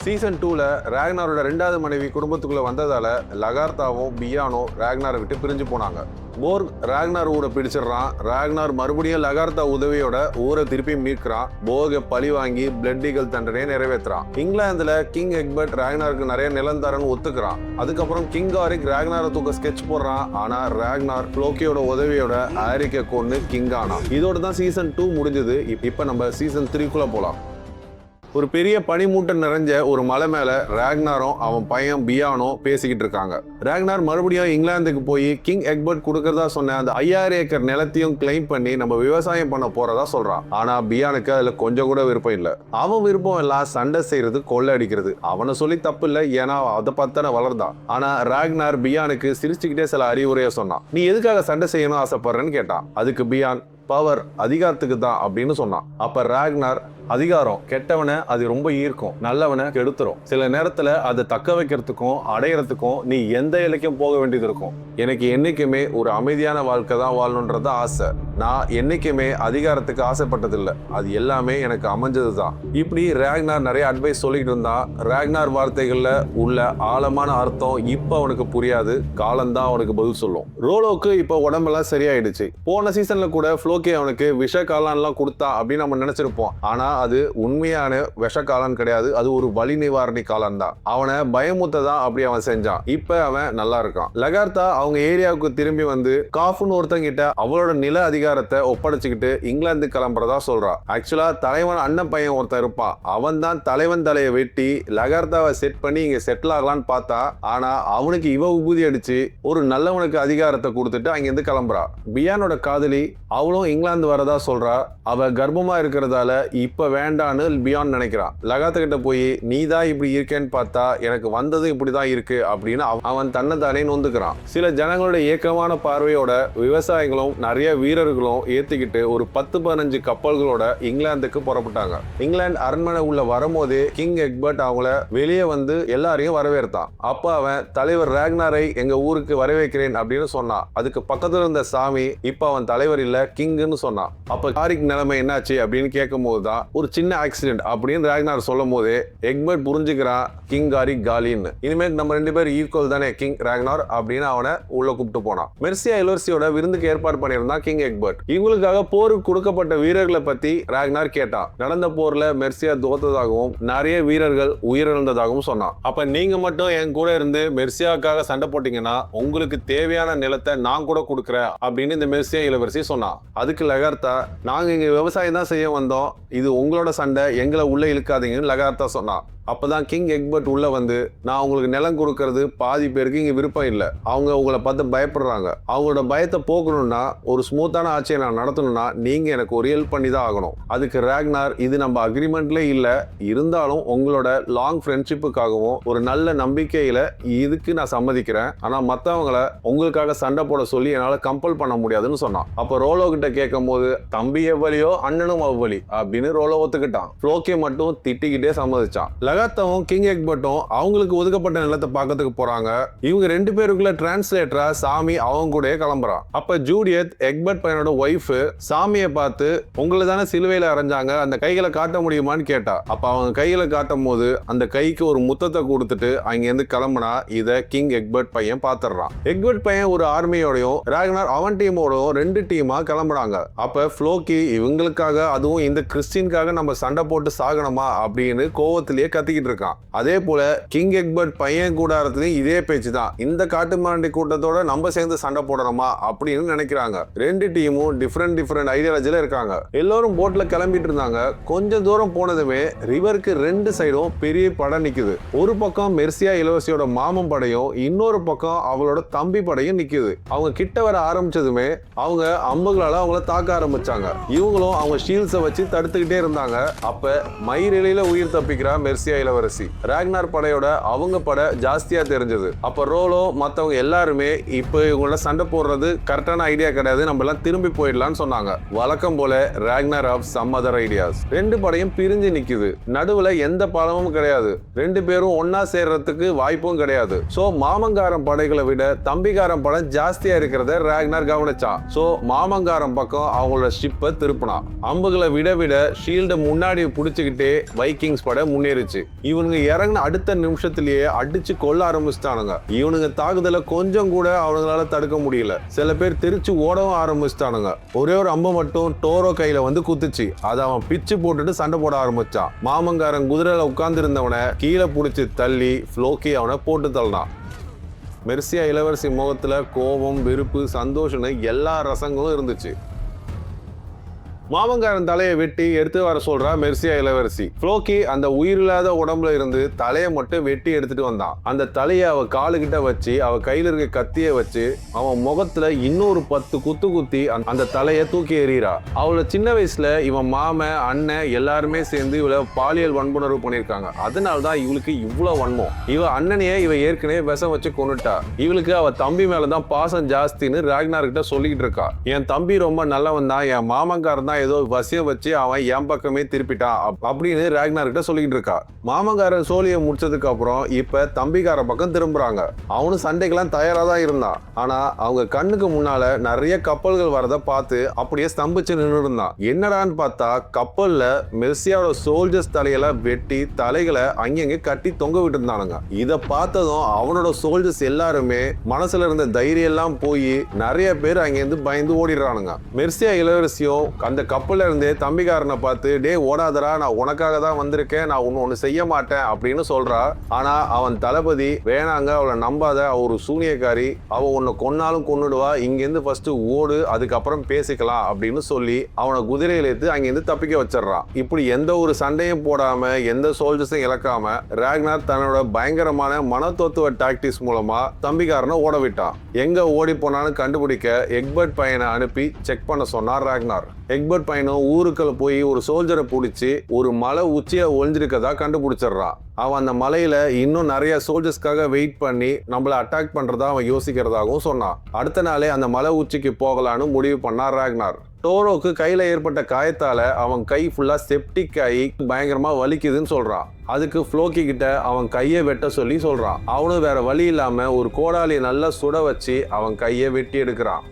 Season 2ல ராக்னாரோட 2வது மனைவி குடும்பத்துக்குள்ள வந்ததால லகார்த்தாவும் பியானும் ராக்னாரை விட்டு பிரிஞ்சு போனாங்க. போர்க் ராக்னார் ஊரை பிடிச்சிடறான். ராக்னார் மறுபடியும் லகார்த்தா உதவியோட ஊரை திருப்பி மீட்கிறான். போர்கை பழி வாங்கி பிளட் ஈகிள் தண்டனையை நிறைவேற்றுறான். இங்கிலாந்துல கிங் எக்பர்ட் ராக்னாருக்கு நிறைய நிலம் தரன்னு ஒத்துக்கிறான். அதுக்கப்புறம் கிங் ஆரிக் ராக்னாரை தூக்க ஸ்கெட்ச் போடுறான். ஆனா ராக்னார் ஃப்ளோக்கியோட உதவியோட ஆரிக்கை கொன்னு கிங் ஆனான். இதோட தான் சீசன் 2 முடிஞ்சது. இப்ப நம்ம சீசன் 3க்குள்ள போலாம். ஒரு பெரிய பனிமூட்டம் நிறைஞ்ச ஒரு மலை மேல ராக்னாரும் அவன் பையன் பியானும் பேசிக்கிட்டு இருக்காங்க. ராக்னார் மறுபடியும் இங்கிலாந்துக்கு போய் கிங் எக்பர்ட் கொடுக்கறதா சொன்ன அந்த 5000 ஏக்கர் நிலத்தையும் கிளைம் பண்ணி நம்ம விவசாயம் பண்ண போறதா சொல்றான். ஆனா பியானுக்கு அதுல கொஞ்சம் கூட விருப்பம் இல்ல. அவன் விருப்பம் எல்லாம் சண்டை செய்யறது, கொள்ளை அடிக்கிறது. அவனை சொல்லி தப்பு இல்ல, ஏன்னா அதை பார்த்தான வளர்ந்தான். ஆனா ராக்னார் பியானுக்கு சிரிச்சுக்கிட்டே சில அறிவுரைய சொன்னான். நீ எதுக்காக சண்டை செய்யணும் ஆசைப்படுறேன்னு கேட்டான். அதுக்கு பியான் பவர் அதிகாரத்துக்கு தான் அப்படின்னு சொன்னான். அப்ப ராக்னார் அதிகாரம் கெட்டவனை அது ரொம்ப ஈர்க்கும், நல்லவனை கெடுத்துரும். சில நேரத்துல அதை தக்க வைக்கிறதுக்கும் அடையறதுக்கும் நீ எந்த இலக்கும் போக வேண்டியது இருக்கும். எனக்கு என்னைக்குமே ஒரு அமைதியான வாழ்க்கை தான் வாழணுன்றது ஆசை. நான் என்னைக்குமே அதிகாரத்துக்கு ஆசைப்பட்டதில்லை, அது எல்லாமே எனக்கு அமைஞ்சது தான். இப்படி ராக்னார் நிறைய அட்வைஸ் சொல்லிட்டு இருந்தான். ராக்னார் வார்த்தைகள்ல உள்ள ஆழமான அர்த்தம் இப்ப அவனுக்கு புரியாது, காலம்தான் அவனுக்கு பதில் சொல்லும். ரோலோக்கு இப்ப உடம்பெல்லாம் சரியாயிடுச்சு. போன சீசன்ல கூட ஃப்ளோக்கி அவனுக்கு விஷ காலான்லாம் கொடுத்தா அப்படின்னு நம்ம நினைச்சிருப்போம். ஆனா அது உண்மையான விஷ காலம் கிடையாது, அது ஒரு வலி நிவாரணி காலம் தான். அவனை பயமுத்ததான் அப்படி அவன் செஞ்சான். இப்ப அவன் நல்லா இருக்கான். லகார்த்தா அவங்க ஏரியாவுக்கு திரும்பி வந்து காஃப்னு ஒருத்தங்கிட்ட அவளோட நில அதிகாரத்தை ஒப்படைச்சுக்கிட்டு இங்கிலாந்து கிளம்புறதா சொல்றா. ஆக்சுவலா தலைவன் அண்ணன் பையன் ஒருத்தன் இருப்பான். அவன் தான் தலைவன் தலையை வெட்டி லகார்த்தாவை செட் பண்ணி இங்க செட்டில் ஆகலான்னு பார்த்தா, ஆனா அவனுக்கு இவ உபூதி அடிச்சு ஒரு நல்லவனுக்கு அதிகாரத்தை கொடுத்துட்டு அங்கிருந்து கிளம்புறா. பியானோட காதலி அவளும் இங்கிலாந்து வரதா சொல்றா. அவ கர்ப்பமா இருக்கிறதால இப்ப வேண்டான்னு பியான் நினைக்கிறான். லகார்த்தா கிட்ட போய் நீ தான் இப்படி இருக்கேன்னு பார்த்தா எனக்கு வந்தது இப்படிதான் இருக்கு அப்படின்னு அவன் தன்னைத்தானே நொந்துக்கிறான். சில ஜனங்களோட ஏக்கமான பார்வையோட விவசாயிகளும் நிறைய வீரர்களும் ஏத்திக்கிட்டு ஒரு 10-15 கப்பல்களோட இங்கிலாந்துக்கு புறப்பட்டாங்க. இங்கிலாந்து அரண்மனை உள்ள வரும்போதே கிங் எக்பர்ட் அவங்கள வெளியே வந்து எல்லாரையும் வரவேற்றான். அப்ப அவன் தலைவர் ராக்னாரை எங்க ஊருக்கு வரவேற்கிறேன் அப்படின்னு சொன்னான். அதுக்கு பக்கத்துல இருந்த சாமி இப்ப அவன் தலைவர் இல்ல, கிங்னு சொன்னான். அப்ப ஆரிக் நிலைமை என்னாச்சு அப்படின்னு கேட்கும் போதுதான் ஒரு சின்ன ஆக்சிடென்ட் அப்படின்னு ராக்னார் சொல்லும் போதே எக்பர்ட் புரிஞ்சுக்கிறான் கிங் ஆரிக் காலின்னு. இனிமேல் நம்ம 2 பேரும் ஈக்குவல் தானே கிங் ராக்னார் அப்படின்னு அவனை உள்ள கூப்பிட்டு போனான். மெர்சியா இளவரசியோட விருந்துக்கு ஏற்பாடு பண்ணியிருந்தான் கிங் எக்பர்ட். இவங்களுக்காக போருக்கு கொடுக்கப்பட்ட வீரர்களை பத்தி ராக்னார் கேட்டான். நடந்த போர்ல மெர்சியா தோத்ததாகவும் நிறைய வீரர்கள் உயிரிழந்ததாகவும் சொன்னான். அப்ப நீங்க மட்டும் என் கூட இருந்து மெர்சியாவுக்காக சண்டை போட்டீங்கன்னா உங்களுக்கு தேவையான நிலத்தை நான் கூட கொடுக்குறேன் அப்படின்னு இந்த மெர்சியா இளவரசி சொன்னான். அதுக்கு லகார்த்தா நாங்க இங்க விவசாயம் தான் செய்ய வந்தோம், இது உங்களோட சண்டை, எங்களை உள்ள இழுக்காதீங்கன்னு லகார்த்தா சொன்னான். அப்பதான் கிங் எக்பர்ட் உள்ள வந்து நான் உங்களுக்கு நிலம் கொடுக்கறது பாதி பேருக்கு இங்க விருப்பம் இல்லை, அவங்க உங்களை பார்த்து பயப்படுறாங்க, அவங்களோட பயத்தை போக்கணும்னா ஒரு ஸ்மூத்தான ஆட்சியை நான் நடத்தணும்னா நீங்க எனக்கு ஒரு ஹெல்ப் பண்ணி தான் ஆகணும். அதுக்கு ராக்னார் இது நம்ம அக்ரிமெண்ட்ல இல்ல, இருந்தாலும் உங்களோட லாங் ஃப்ரெண்ட்ஷிப்புக்காகவும் ஒரு நல்ல நம்பிக்கையில இதுக்கு நான் சம்மதிக்கிறேன், ஆனா மத்தவங்களை உங்களுக்காக சண்டை போட சொல்லி என்னால கம்பல் பண்ண முடியாதுன்னு சொன்னான். அப்ப ரோலோ கிட்ட கேட்கும் போது தம்பி எவ்வளியோ அண்ணனும் அவ்வளி அப்படின்னு ரோலோ ஒத்துக்கிட்டான். ஃப்ளோக்கி மட்டும் திட்டிக்கிட்டே சம்மதிச்சான். லகார்த்தாவும் கிங் எக்பர்ட்டும் அவங்களுக்கு ஒதுக்கப்பட்ட நிலத்தை பார்க்கறதுக்கு போறாங்க. இவங்க 2 பேருக்குள்ள டிரான்ஸ்லேட்டரா சாமி அவங்க கூட கிளம்புறான். அப்ப ஜூடியத் எக்பர்ட் பையனோட ஒய்ஃப் சாமியை பார்த்து உங்களை தானே சிலுவையில அரைஞ்சாங்க, அந்த கைகளை காட்ட முடியுமான்னு கேட்டா. அப்ப அவங்க கைகளை காட்டும் போது அந்த கைக்கு ஒரு முத்தத்தை கொடுத்துட்டு அங்க இருந்து கிளம்புனா இத கிங் எக்பர்ட் பையன் பாத்துறான். எக்பர்ட் பையன் ஒரு ஆர்மியோடையும் ராக்னார் அவன் டீமோடையும் 2 டீமா கிளம்புறாங்க. அப்ப ஃப்ளோக்கி இவங்களுக்காக, அதுவும் இந்த கிறிஸ்டின்காக நம்ம சண்டை போட்டு சாகணுமா அப்படின்னு கோவத்திலேயே கத்திக்கிட்டு இருக்கான். அதே போல கிங் எக்பர்ட் பையன் கூடாரத்திலையும் இதே பேச்சு தான். இந்த காட்டுமாண்டி கூட்டத்தோட நம்ம சேர்ந்து சண்டை போடணுமா அப்படின்னு நினைக்கிறாங்க. 2 டீமும் டிஃபரெண்ட் ஐடியாலஜில இருக்காங்க. எல்லாரும் போட்ல கிளம்பிட்டு இருந்தாங்க. கொஞ்சம் தூரம் போனதுமே ரிவருக்கு 2 சைடும் பெரிய படம் நிக்குது. ஒரு பக்கம் மெர்சியா இளவரசியோட மாமன் படையும் இன்னொரு பக்கம் அவளோட தம்பி படையும் நிக்குது. அவங்க கிட்ட வர ஆரம்பிச்சதுமே அவங்க அம்புகளால அவங்கள தாக்க ஆரம்பிச்சாங்க. இவங்களும் அவங்க ஷீல்ட்ஸை வச்சு தடுத்துக்கிட்டே இருந்தாங்க. அப்ப மயிரிழையில உயிர் தப்பிக்கிறா மெர்சியா இளவரசி. ராக்னார் படையோட அவங்க படை ஜாஸ்தியா தெரிஞ்சது. அப்ப ரோலோ மத்தவங்க எல்லாருமே இப்ப இவங்களோட சண்டை போடுறது கரெக்டான ஐடியா கிடையாது, நம்ம எல்லாம் திரும்பி போயிடலாம்னு சொன்னாங்க. வழக்கம் போல Ragnar of some other ideas. 2 படையும் பிரிஞ்சு நிக்குது. நடுவுல எந்த பாலமும் கிடையாது. 2 பேரும் ஒன்னா சேர்றதுக்கு வாய்ப்பும் கிடையாது. சோ மாமங்காரம் படைகளை விட தம்பிகாரம் படம் ஜாஸ்தியா இருக்கிறத ராக்னார் கவனிச்சான். சோ மாமங்காரம் பக்கம் அவங்களோட ஷிப்பை திருப்பினான். அம்புகளை விட ஷீல்ட முன்னாடி புடிச்சுக்கிட்டே வைக்கிங்ஸ் படை முன்னேறிச்சு. இவனுங்க இறங்கின அடுத்த நிமிஷத்திலேயே அடிச்சு கொல்ல ஆரம்பிச்சிட்டானுங்க. இவனுங்க தாக்குதல கொஞ்சம் கூட அவனுங்களால தடுக்க முடியல. சில பேர் திருச்சி ஓடவும் ஆரம்பிச்சிட்டானுங்க. ஒரே ஒரு அம்பு மட்டும் டோரோ கையில வந்து குத்துச்சு. அதை அவன் பிச்சு போட்டுட்டு சண்டை போட ஆரம்பிச்சான். மாமங்காரன் குதிரையில உட்கார்ந்து இருந்தவனை கீழே புடிச்சு தள்ளி ஃப்ளோக்கி அவனை போட்டு தள்ளினான். மெர்சியா இளவரசி முகத்துல கோபம், வெறுப்பு, சந்தோஷம்னு எல்லா ரசங்களும் இருந்துச்சு. மாமங்காரன் தலையை வெட்டி எடுத்து வர சொல்றா மெர்சியா இளவரசி. ஃப்ளோக்கி அந்த உயிரில்லாத உடம்புல இருந்து தலையை மட்டும் வெட்டி எடுத்துட்டு வந்தான். அந்த தலையை அவ காலுகிட்ட வச்சு அவ கையில இருக்க கத்திய வச்சு அவன் முகத்துல இன்னொரு 10 குத்து குத்தி அந்த தலையை தூக்கி எறிகிறா. அவளோட சின்ன வயசுல இவன் மாமன், அண்ணன் எல்லாருமே சேர்ந்து இவளை பாலியல் வன்புணர்வு பண்ணிருக்காங்க. அதனால்தான் இவளுக்கு இவ்வளவு வன்மம். இவ அண்ணனையே இவ ஏற்கனவே விஷம் வச்சு கொண்டுட்டா. இவளுக்கு அவ தம்பி மேலதான் பாசம் ஜாஸ்தின்னு ராக்னார் கிட்ட சொல்லிக்கிட்டு இருக்கா. என் தம்பி ரொம்ப நல்லவன் தான், என் மாமங்காரன் ஏதோ வசியம் வச்சு அவன் என் பக்கமே திருப்பிட்டான் அப்படின்னு ராக்னார் கிட்ட சொல்லிட்டு இருக்கா. மாமங்காரன் சோழியை முடிச்சதுக்கு அப்புறம் இப்ப தம்பிக்கார பக்கம் திரும்புறாங்க. அவனும் சண்டைக்கெல்லாம் தயாரா தான் இருந்தான். ஆனா அவங்க கண்ணுக்கு முன்னால நிறைய கப்பல்கள் வரத பார்த்து அப்படியே ஸ்தம்பிச்சு நின்று இருந்தான். என்னடான்னு பார்த்தா கப்பல்ல மெர்சியாவோட சோல்ஜர்ஸ் தலையெல்லாம் வெட்டி தலைகளை அங்கங்க கட்டி தொங்க விட்டு இருந்தானுங்க. இத பார்த்ததும் அவனோட சோல்ஜர்ஸ் எல்லாருமே மனசுல இருந்த தைரியம் எல்லாம் போய் நிறைய பேர் அங்கிருந்து பயந்து ஓடிடுறானுங்க. மெர்சியா இளவரசியும் அந்த கப்பல்ல இருந்தே தம்பிக்காரனை பார்த்து, டே ஓடாதரா, நான் உனக்காக தான் வந்திருக்கேன், நான் ஒன்னு செய்ய மாட்டேன் அப்படின்னு சொல்றா. ஆனா அவன் தளபதி, வேணாங்க, அவளை நம்பாத, ஒரு சூனியக்காரி, அவ உன்னை கொன்னாலும் கொன்னுடுவா, இங்கிருந்து ஃபர்ஸ்ட் ஓடு, அதுக்கப்புறம் பேசிக்கலாம் அப்படின்னு சொல்லி அவனை குதிரையில ஏத்து அங்கிருந்து தப்பிக்க வச்சிடறான். இப்படி எந்த ஒரு சண்டையும் போடாம எந்த சோல்ஜர்ஸும் இழக்காம ராக்னார் தன்னோட பயங்கரமான மனத்தத்துவ டாக்டிக்ஸ் மூலமா தம்பிக்காரனை ஓட விட்டான். எங்க ஓடி போனான்னு கண்டுபிடிக்க எக்பர்ட் பையனை அனுப்பி செக் பண்ண சொன்னார் ராக்னார். எக்பர்ட் பையனும் ஊருக்குள்ள போய் ஒரு சோல்ஜரை பிடிச்சி ஒரு மலை உச்சியை ஒளிஞ்சிருக்கதா கண்டுபிடிச்சிடறான். அவன் அந்த மலையில இன்னும் நிறைய சோல்ஜர்ஸ்க்காக வெயிட் பண்ணி நம்மள அட்டாக் பண்றதா அவன் யோசிக்கிறதாகவும் சொன்னான். அடுத்த நாளே அந்த மலை உச்சிக்கு போகலான்னு முடிவு பண்ணார் ராக்னார். டோரோக்கு கையில ஏற்பட்ட காயத்தால அவன் கை ஃபுல்லா செப்டிக் ஆகி பயங்கரமா வலிக்குதுன்னு சொல்றான். அதுக்கு ஃப்ளோக்கி கிட்ட அவன் கையை வெட்ட சொல்லி சொல்றான். அவனும் வேற வழி இல்லாம ஒரு கோடாலியை நல்லா சுட வச்சு அவன் கையை வெட்டி எடுக்கிறான்.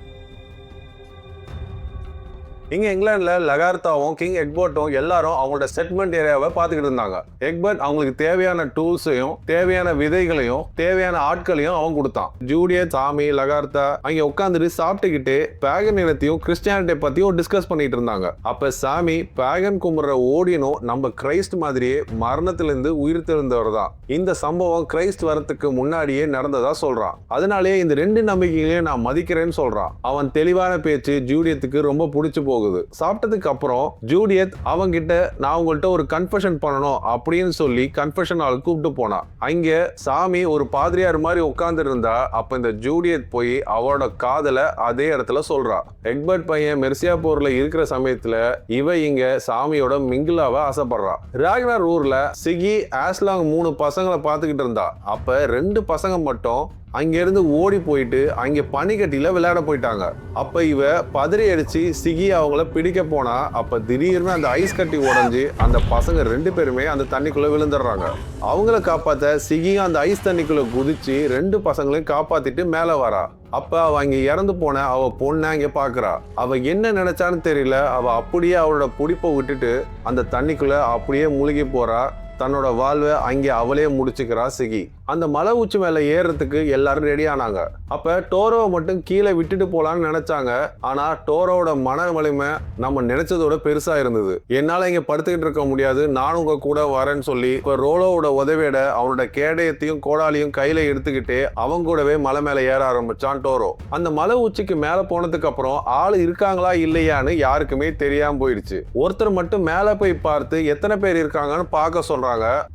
இங்க இங்கிலாந்துல லகார்த்தாவும் கிங் எக்பர்ட்டும் எல்லாரும் அவங்களோட செட்மெண்ட் ஏரியாவை பார்த்துக்கிட்டு இருந்தாங்க. எக்பர்ட் அவங்களுக்கு தேவையான டூல்ஸையும் தேவையான விதைகளையும் தேவையான ஆட்களையும் அவன் கொடுத்தான். ஜூடியட், சாமி, லகார்த்தா அங்க உட்காந்துட்டு சாப்பிட்டுக்கிட்டு பேகன் இனத்தையும் கிறிஸ்டியானிட்டி பத்தியும் டிஸ்கஸ் பண்ணிட்டு இருந்தாங்க. அப்ப சாமி, பேகன் கும்பிடுற ஓடியனும் நம்ம கிரைஸ்ட் மாதிரியே மரணத்திலிருந்து உயிர் தெழுந்தவர் தான். இந்த சம்பவம் கிரைஸ்ட் வரத்துக்கு முன்னாடியே நடந்ததா சொல்றான். அதனாலேயே இந்த 2 நம்பிக்கைகளையும் நான் மதிக்கிறேன்னு சொல்றான். அவன் தெளிவான பேச்சு ஜூடியத்துக்கு ரொம்ப பிடிச்சு போகுது. சாப்பிட்டதுக்கு அப்புறம் ஜூடியத் அவங்க கிட்ட, நான் உங்கள்கிட்ட ஒரு கன்ஃபெஷன் பண்ணணும் அப்படின்னு சொல்லி கன்ஃபெஷன் ஹால் கூப்பிட்டு போனா. அங்க சாமி ஒரு பாதிரியார் மாதிரி உட்கார்ந்து இருந்தா. அப்ப இந்த ஜூடியத் போய் அவளோட காதல அதே இடத்துல சொல்றா. எக்பர்ட் பையன் மெர்சியா போர்ல இருக்கிற சமயத்துல இவ இங்க சாமியோட மிங்கிளாவ ஆசைப்படுறா. ராக்னார் ஊர்ல சிகி, ஆஸ்லாங் 3 பசங்களை பார்த்துக்கிட்டு இருந்தா. அப்ப 2 பசங்க மட்டும் அங்கிருந்து ஓடி போயிட்டு அங்க பனிக்கட்டில விளையாட போயிட்டாங்க. அப்ப இவ பதறி அடிச்சு சிகி அவங்கள பிடிக்க போனா. அப்ப திடீர்னு அந்த ஐஸ் கட்டி உடைஞ்சு அந்த பசங்க 2 பேருமே அந்த தண்ணிக்குள்ள விழுந்துடுறாங்க. அவங்கள காப்பாத்த சிகி அந்த ஐஸ் தண்ணிக்குள்ள குதிச்சு 2 பசங்களையும் காப்பாத்திட்டு மேல வரா. அப்ப அவ அங்க இறந்து போன அவ பொண்ணு அங்க பாக்குறா. அவ என்ன நினைச்சான்னு தெரியல. அவ அப்படியே அவளோட பிடிப்பை விட்டுட்டு அந்த தண்ணிக்குள்ள அப்படியே முழுகி போறா. தன்னோட வாழ்வை அங்கே அவளே முடிச்சுக்கிறா சிகி. அந்த மலை உச்சி மேல ஏறதுக்கு எல்லாரும் ரெடி ஆனாங்க. அப்ப டோரோவை மட்டும் கீழே விட்டுட்டு போலான்னு நினைச்சாங்க. ஆனா டோரோவோட மன வலிமை நம்ம நினைச்சதோட பெருசா இருந்தது. என்னால இங்க படுத்துக்கிட்டு இருக்க முடியாது, நானும் உங்க கூட வரேன்னு சொல்லி இப்ப ரோலோவோட உதவியோட அவனோட கேடயத்தையும் கோடாலியும் கையில எடுத்துக்கிட்டு அவங்க கூடவே மலை மேல ஏற ஆரம்பிச்சான் டோரோ. அந்த மலை உச்சிக்கு மேல போனதுக்கு அப்புறம் ஆள் இருக்காங்களா இல்லையான்னு யாருக்குமே தெரியாம போயிடுச்சு. ஒருத்தர் மட்டும் மேல போய் பார்த்து எத்தனை பேர் இருக்காங்கன்னு பார்க்க சொல்றாங்க.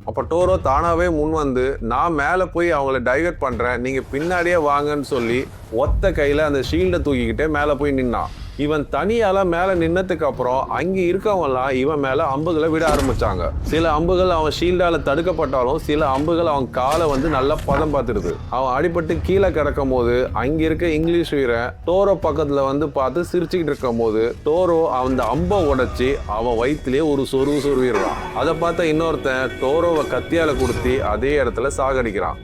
அப்ப டோரோ தானாவே முன் வந்து, நான் மேல போய் அவங்களை டைவர்ட் பண்றேன், நீங்க பின்னாடியே வாங்கன்னு சொல்லி ஒத்த கையில அந்த ஷீல்டை தூக்கிக்கிட்டே மேல போய் நின்னான். இவன் தனியால மேல நின்னதுக்கு அப்புறம் அங்க இருக்கவங்கலாம் இவன் மேல அம்புகளை விட ஆரம்பிச்சாங்க. சில அம்புகள் அவன் ஷீல்டால தடுக்கப்பட்டாலும் சில அம்புகள் அவன் காலை வந்து நல்லா பதம் பார்த்துருது. அவன் அடிபட்டு கீழே கிடக்கும் போது அங்க இருக்க இங்கிலீஷ் வீரன் டோரோ பக்கத்துல வந்து பார்த்து சிரிச்சுக்கிட்டு இருக்கும் போது டோரோ அந்த அம்பை உடைச்சி அவன் வயிற்றுலயே ஒரு சொருவிடுறான். அதை பார்த்த இன்னொருத்தன் டோரோவை கத்தியால கொடுத்து அதே இடத்துல சாகடிக்கிறான்.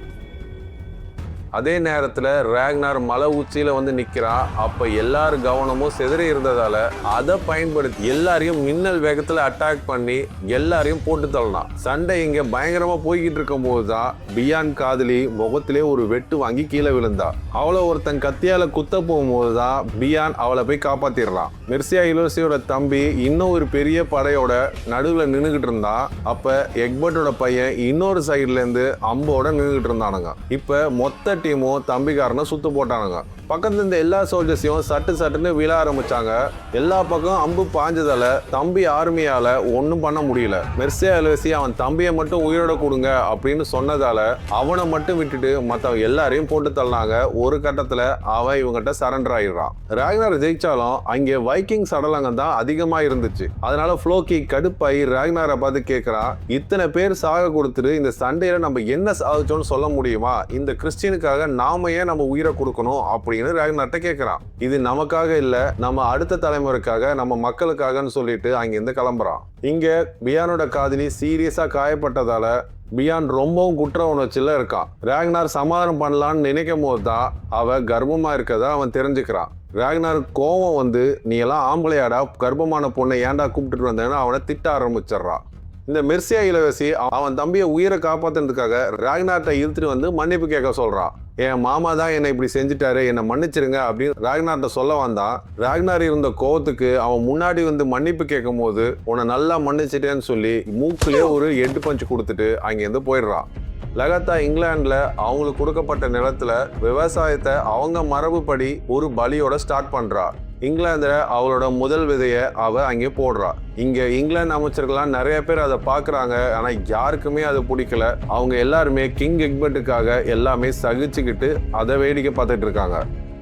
அதே நேரத்துல ராக்னார் மலை உச்சியில வந்து நிக்கிறான். அப்ப எல்லாரும் கவனமும் சிதறி இருந்ததால அதை பயன்படுத்தி எல்லாரையும் மின்னல் வேகத்துல அட்டாக் பண்ணி எல்லாரையும் போட்டு தள்ளலாம். சண்டை இங்க பயங்கரமா போய்கிட்டு இருக்கும் போதுதான் பியான் காதலி முகத்திலே ஒரு வெட்டு வாங்கி கீழே விழுந்தா. அவளை ஒருத்தன் கத்தியால குத்த போகும்போதுதான் பியான் அவளை போய் காப்பாத்திடுறான். மெர்சியா இளவரசியோட தம்பி இன்னும் ஒரு பெரிய படையோட நடுவில் நின்றுகிட்டு இருந்தான். அப்ப எக்பர்ட்டோட பையன் இன்னொரு சைட்ல இருந்து அம்போட நின்றுகிட்டு இருந்தானுங்க. இப்ப மொத்த டீமும் தம்பிக்காரனை சுத்து போட்டானுங்க. பக்கத்துல இருந்த எல்லா சோல்ஜர்ஸையும் சட்டுன்னு விழ ஆரம்பிச்சாங்க. எல்லா பக்கம் அம்பு பாஞ்சதால தம்பி ஆர்மியால ஒன்னும் பண்ண முடியல. மெர்சியா இளவரசி அவன் தம்பியை மட்டும் உயிரோட கொடுங்க அப்படின்னு சொன்னதால அவனை மட்டும் விட்டுட்டு மத்தவங்க எல்லாரையும் போட்டு தள்ளினாங்க. ஒரு கட்டத்துல அவன் இவங்கிட்ட சரண்டர் ஆயிடுறான். ராக்னார் ஜெயிச்சாலும் அங்கே வைக்கிங் சடலங்கம் தான் அதிகமா இருந்துச்சு. அதனால ஃப்ளோக்கி கடுப்பாயி ராக்னாரை பார்த்து கேட்கிறான், இத்தனை பேர் சாக கொடுத்துட்டு இந்த சண்டையில நம்ம என்ன சாதிச்சோம்னு சொல்ல முடியுமா? இந்த கிறிஸ்டியனுக்காக நாம ஏன் நம்ம உயிரை கொடுக்கணும் அப்படின்னு ராக்னார்ட்ட கேட்கிறான். இது நமக்காக இல்ல, நம்ம அடுத்த தலைமுறைக்காக, நம்ம மக்களுக்காகன்னு சொல்லிட்டு அங்கிருந்து கிளம்புறான். இங்க பியானோட காதலி சீரியஸா காயப்பட்டதால பியான் ரொம்பவும் குற்ற உணர்ச்சியில இருக்கான். ராக்னார் சமாதானம் பண்ணலான்னு நினைக்கும் போது தான் அவ கர்ப்பமா இருக்கதா அவன் தெரிஞ்சுக்கிறான். ராக்னார் கோவம் வந்து, நீ எல்லாம் ஆம்பளையாடா, கர்ப்பமான பொண்ணை ஏன்டா கூப்பிட்டுட்டு வந்தேன்னு அவனை திட்ட ஆரம்பிச்சிடறான். இந்த மெர்சியா இளவரசி அவன் தம்பியை உயிரை காப்பாத்துறதுக்காக ராக்னார்ட்ட இழுத்துட்டு வந்து மன்னிப்பு கேட்க சொல்றான். என் மாமா தான் என்னை இப்படி செஞ்சுட்டாரு, என்னை மன்னிச்சிருங்க அப்படின்னு ராக்னார்ட்ட சொல்ல வந்தான். ராக்னார் இருந்த கோவத்துக்கு அவன் முன்னாடி வந்து மன்னிப்பு கேட்கும் போது உன்னை நல்லா மன்னிச்சிட்டேன்னு சொல்லி மூக்குலயே ஒரு 8 பஞ்ச் கொடுத்துட்டு அங்கேருந்து போயிடுறான். லகாத்தா இங்கிலாந்துல அவங்களுக்கு கொடுக்கப்பட்ட நிலத்துல விவசாயத்தை அவங்க மரபுப்படி ஒரு பலியோட ஸ்டார்ட் பண்றா. இங்கிலாந்துல அவளோட முதல் விதைய அவ அங்கே போடுறா. இங்க இங்கிலாந்து அமைச்சர்கள்லாம் நிறைய பேர் அதை பாக்குறாங்க. ஆனா யாருக்குமே அது பிடிக்கல. அவங்க எல்லாருமே கிங் எக்பர்ட்டுக்காக எல்லாமே சகிச்சுக்கிட்டு அதை வேடிக்கை பார்த்துட்டு இருக்காங்க.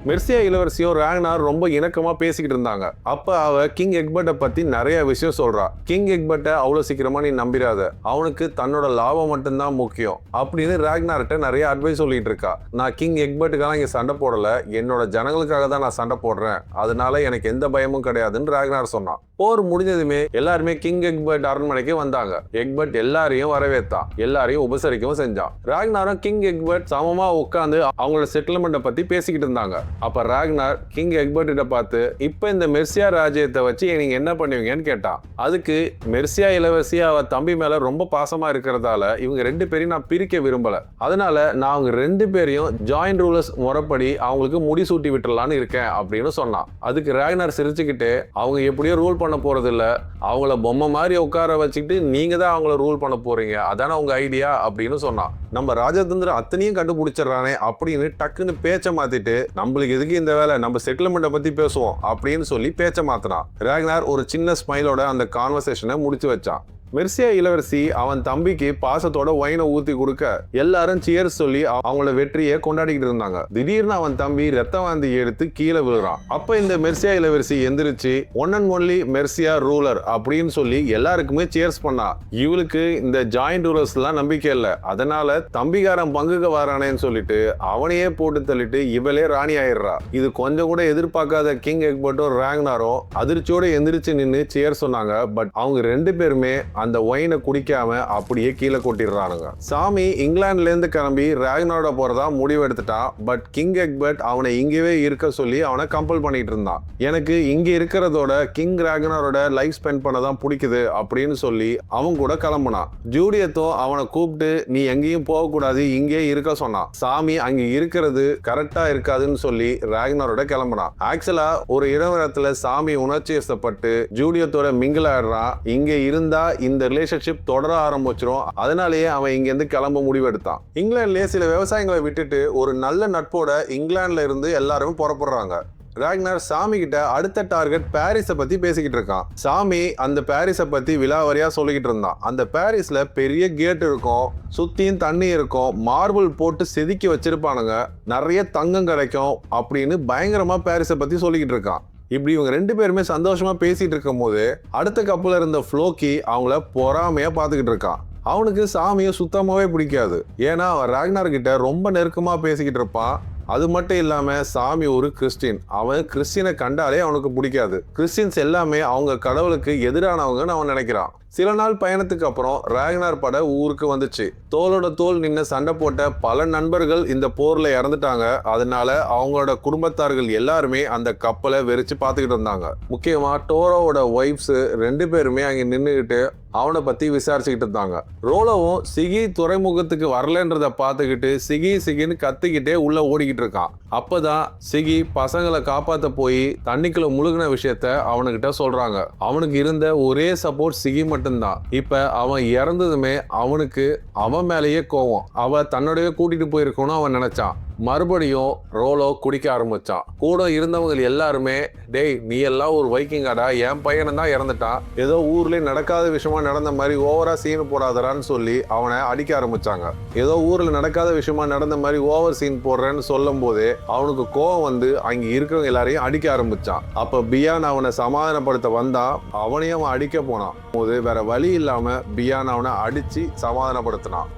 மெர்சியா இளவரசியும் ராக்னார் ரொம்ப இணக்கமா பேசிக்கிட்டு இருந்தாங்க. அப்ப அவ கிங் எக்பர்ட்டை பத்தி நிறைய விஷயம் சொல்றா. கிங் எக்பர்ட்டை அவ்வளவு சீக்கிரமா நீ நம்பிராத, அவனுக்கு தன்னோட லாபம் மட்டும்தான் முக்கியம் அப்படின்னு ராக்னார்ட்ட நிறைய அட்வைஸ் சொல்லிட்டு இருக்கா. நான் கிங் எக்பர்ட்டுக்காக இங்க சண்டை போடல, என்னோட ஜனங்களுக்காக தான் நான் சண்டை போடுறேன், அதனால எனக்கு எந்த பயமும் கிடையாதுன்னு ராக்னார் சொன்னான். போர் முடிஞ்சதுமே எல்லாருமே கிங் எக்பர்ட் அரண்மனைக்கு வந்தாங்க. எக்பர்ட் எல்லாரையும் வரவேற்றான், எல்லாரையும் உபசரிக்கவும் செஞ்சான். ராக்னாரும் கிங் எக்பர்ட் சமமா உட்காந்து அவங்களோட செட்டில்மெண்ட்டை பத்தி பேசிக்கிட்டு இருந்தாங்க. அப்ப ராக்னார் கிங் எக்பர்ட் கிட்ட பார்த்து, இப்ப இந்த மெர்சியா ராஜ்யத்தை வச்சு நீங்க என்ன பண்ணுவீங்கன்னு கேட்டான். அதுக்கு மெர்சியா இளவரசி அவ தம்பி மேல ரொம்ப பாசமா இருக்கிறதால இவங்க 2 பேரையும் நான் பிரிக்க விரும்பல, அதனால நான் அவங்க 2 பேரையும் ஜாயிண்ட் ரூலர்ஸ் முறைப்படி அவங்களுக்கு முடிசூட்டி விட்டுறலான்னு இருக்கேன் அப்படின்னு சொன்னான். அதுக்கு ராக்னார் சிரிச்சுக்கிட்டு, அவங்க எப்படியோ ரூல் பண்ண போறது இல்ல, அவங்கள பொம்மை மாதிரி உட்கார வச்சுக்கிட்டு நீங்க தான் அவங்கள ரூல் பண்ண போறீங்க, அதான உங்க ஐடியா அப்படின்னு சொன்னான். நம்ம ராஜதந்திரம் அத்தனையும் கண்டுபிடிச்சிடறானே அப்படின்னு டக்குன்னு பேச்ச மாத்திட்டு, நம்மளுக்கு எதுக்கு இந்த வேலை, நம்ம செட்டில்மெண்ட்டை பத்தி பேசுவோம் அப்படின்னு சொல்லி பேச்ச மாத்தினான். ராக்னார் ஒரு சின்ன ஸ்மைலோட அந்த கான்வர்சேஷனை முடிச்சு வச்சான். மெர்சியா இளவரசி அவன் தம்பிக்கு பாசத்தோட ஒயினை ஊத்தி கொடுக்க எல்லாரும் சியர்ஸ் சொல்லி அவங்களோட வெற்றியை கொண்டாடிக்கிட்டு இருந்தாங்க. திடீர்னு அவன் தம்பி ரத்த வாந்தி எடுத்து கீழே விழுறான். அப்ப இந்த மெர்சியா இளவரசி எந்திரிச்சு ஒன் அண்ட் ஒன்லி மெர்சியா ரூலர் அப்படின்னு சொல்லி எல்லாருக்குமே சியர்ஸ் பண்ணா. இவளுக்கு இந்த ஜாயிண்ட் ரூலர்ஸ் எல்லாம் நம்பிக்கை இல்ல, அதனால தம்பிகாரன் பங்குக்கு வரானேன்னு சொல்லிட்டு அவனையே போட்டு தள்ளிட்டு இவளே ராணி ஆயிடுறா. இது கொஞ்சம் கூட எதிர்பார்க்காத கிங் எக்பர்ட்டும் ராக்னாரும் அதிர்ச்சியோட எந்திரிச்சு நின்று சியர் சொன்னாங்க. பட் அவங்க 2 பேருமே அந்த ஒயினை குடிக்காம அப்படியே கீழே கொட்டிடுறானுங்க. சாமி இங்கிலாந்துல இருந்து கிளம்பி ராக்னாரோட போறதா முடிவு எடுத்துட்டான். பட் கிங் எக்பர்ட் அவனை இங்கவே இருக்க சொல்லி அவனை கம்பல் பண்ணிட்டு இருந்தான். எனக்கு இங்க இருக்கிறதோட கிங் ராக்னாரோட லைஃப் ஸ்பெண்ட் பண்ணதான் பிடிக்குது அப்படின்னு சொல்லி அவன் கூட கிளம்புனான். ஜூடியத்தோ அவனை கூப்பிட்டு நீ எங்கேயும் போக கூடாது, இங்கே இருக்க சொன்னான். சாமி அங்க இருக்கிறது கரெக்டா இருக்காதுன்னு சொல்லி ராக்னாரோட கிளம்புனான். ஆக்சுவலா ஒரு இடத்துல சாமி உணர்ச்சி வசப்பட்டு ஜூடியத்தோட மிங்கிள் ஆடுறான். இங்க இருந்தா இந்த ரிலேஷன்ஷிப் தொடர ஆரம்பிச்சிரும், அதனாலேயே அவன் இங்க இருந்து கிளம்ப முடிவெடுத்தான். இங்கிலாந்துலயே சில விவசாயங்களை விட்டுட்டு ஒரு நல்ல நட்போட இங்கிலாந்துல இருந்து எல்லாரும் புறப்படுறாங்க. ராக்னார் சாமி கிட்ட அடுத்த டார்கெட் பாரிஸை பத்தி பேசிக்கிட்டு இருக்கான். சாமி அந்த பாரிஸை பத்தி விலாவரியா சொல்லிக்கிட்டு இருந்தான். அந்த பாரிஸ்ல பெரிய கேட் இருக்கும், சுத்தியும் தண்ணி இருக்கும், மார்பிள் போட்டு செதுக்கி வச்சிருப்பானுங்க, நிறைய தங்கம் கிடைக்கும் அப்படின்னு பயங்கரமா பாரிஸை பத்தி சொல்லிக்கிட்டு இருக்கான். இப்படி இவங்க 2 பேருமே சந்தோஷமா பேசிட்டு இருக்கும் போது அடுத்த கப்பல இருந்த ஃப்ளோக்கி அவங்கள பொறாமையா பாத்துக்கிட்டு இருக்கான். அவனுக்கு சாமியை சுத்தமாவே பிடிக்காது. ஏன்னா அவன் ராக்னார் கிட்ட ரொம்ப நெருக்கமா பேசிக்கிட்டு இருப்பான். அது மட்டும் இல்லாம சாமி ஒரு கிறிஸ்டின், அவன் கிறிஸ்டினை கண்டாலே அவனுக்கு பிடிக்காது. கிறிஸ்டின்ஸ் எல்லாமே அவங்க கடவுளுக்கு எதிரானவங்கன்னு அவன் நினைக்கிறான். சில நாள் பயணத்துக்கு அப்புறம் ராக்னார் படை ஊருக்கு வந்துச்சு. தோளோட தோள் நின்று சண்டை போட்ட பல நண்பர்கள் இந்த போர்ல இறந்துட்டாங்க. அதனால அவங்களோட குடும்பத்தார்கள் எல்லாருமே அந்த கப்பலை வெறிச்சு பார்த்துக்கிட்டு இருந்தாங்க. முக்கியமா டோரோவோட ஒய்ஃப்ஸ் 2 பேருமே அங்க நின்றுகிட்டு அவனை பத்தி விசாரிச்சுக்கிட்டு இருந்தாங்க. ரோலோவும் சிகி துறைமுகத்துக்கு வரலன்றத பார்த்துக்கிட்டு சிகின்னு கத்திக்கிட்டே உள்ள ஓடிக்கிட்டு இருக்கான். அப்பதான் சிகி பசங்களை காப்பாத்த போய் தண்ணிக்குள்ள முழுகின விஷயத்த அவனுக்கிட்ட சொல்றாங்க. அவனுக்கு இருந்த ஒரே சப்போர்ட் சிகி மட்டும்தான். இப்ப அவன் இறந்ததுமே அவனுக்கு அவன் மேலேயே கோவம். அவ தன்னோடய கூட்டிட்டு போயிருக்கணும் அவன் நினைச்சான். மறுபடியும் ரோலோ குடிக்க ஆரம்பிச்சான். கூட இருந்தவங்க எல்லாருமே, டேய் நீ எல்லாம் ஒரு வைக்கிங்காடா, என் பையனை தான் இறந்துட்டான், ஏதோ ஊர்லயே நடக்காத விஷயமா நடந்த மாதிரி ஓவரா சீன் போடாதரான்னு சொல்லி அவனை அடிக்க ஆரம்பிச்சாங்க. ஏதோ ஊர்ல நடக்காத விஷயமா நடந்த மாதிரி ஓவர் சீன் போடுறேன்னு சொல்லும் போதே அவனுக்கு கோவம் வந்து அங்க இருக்கிறவங்க எல்லாரையும் அடிக்க ஆரம்பிச்சான். அப்ப பியான் அவனை சமாதானப்படுத்த வந்தான். அவனையும் அவன் அடிக்க போனான் போது வேற வழி இல்லாம பியான் அவனை அடிச்சு சமாதானப்படுத்தினான்.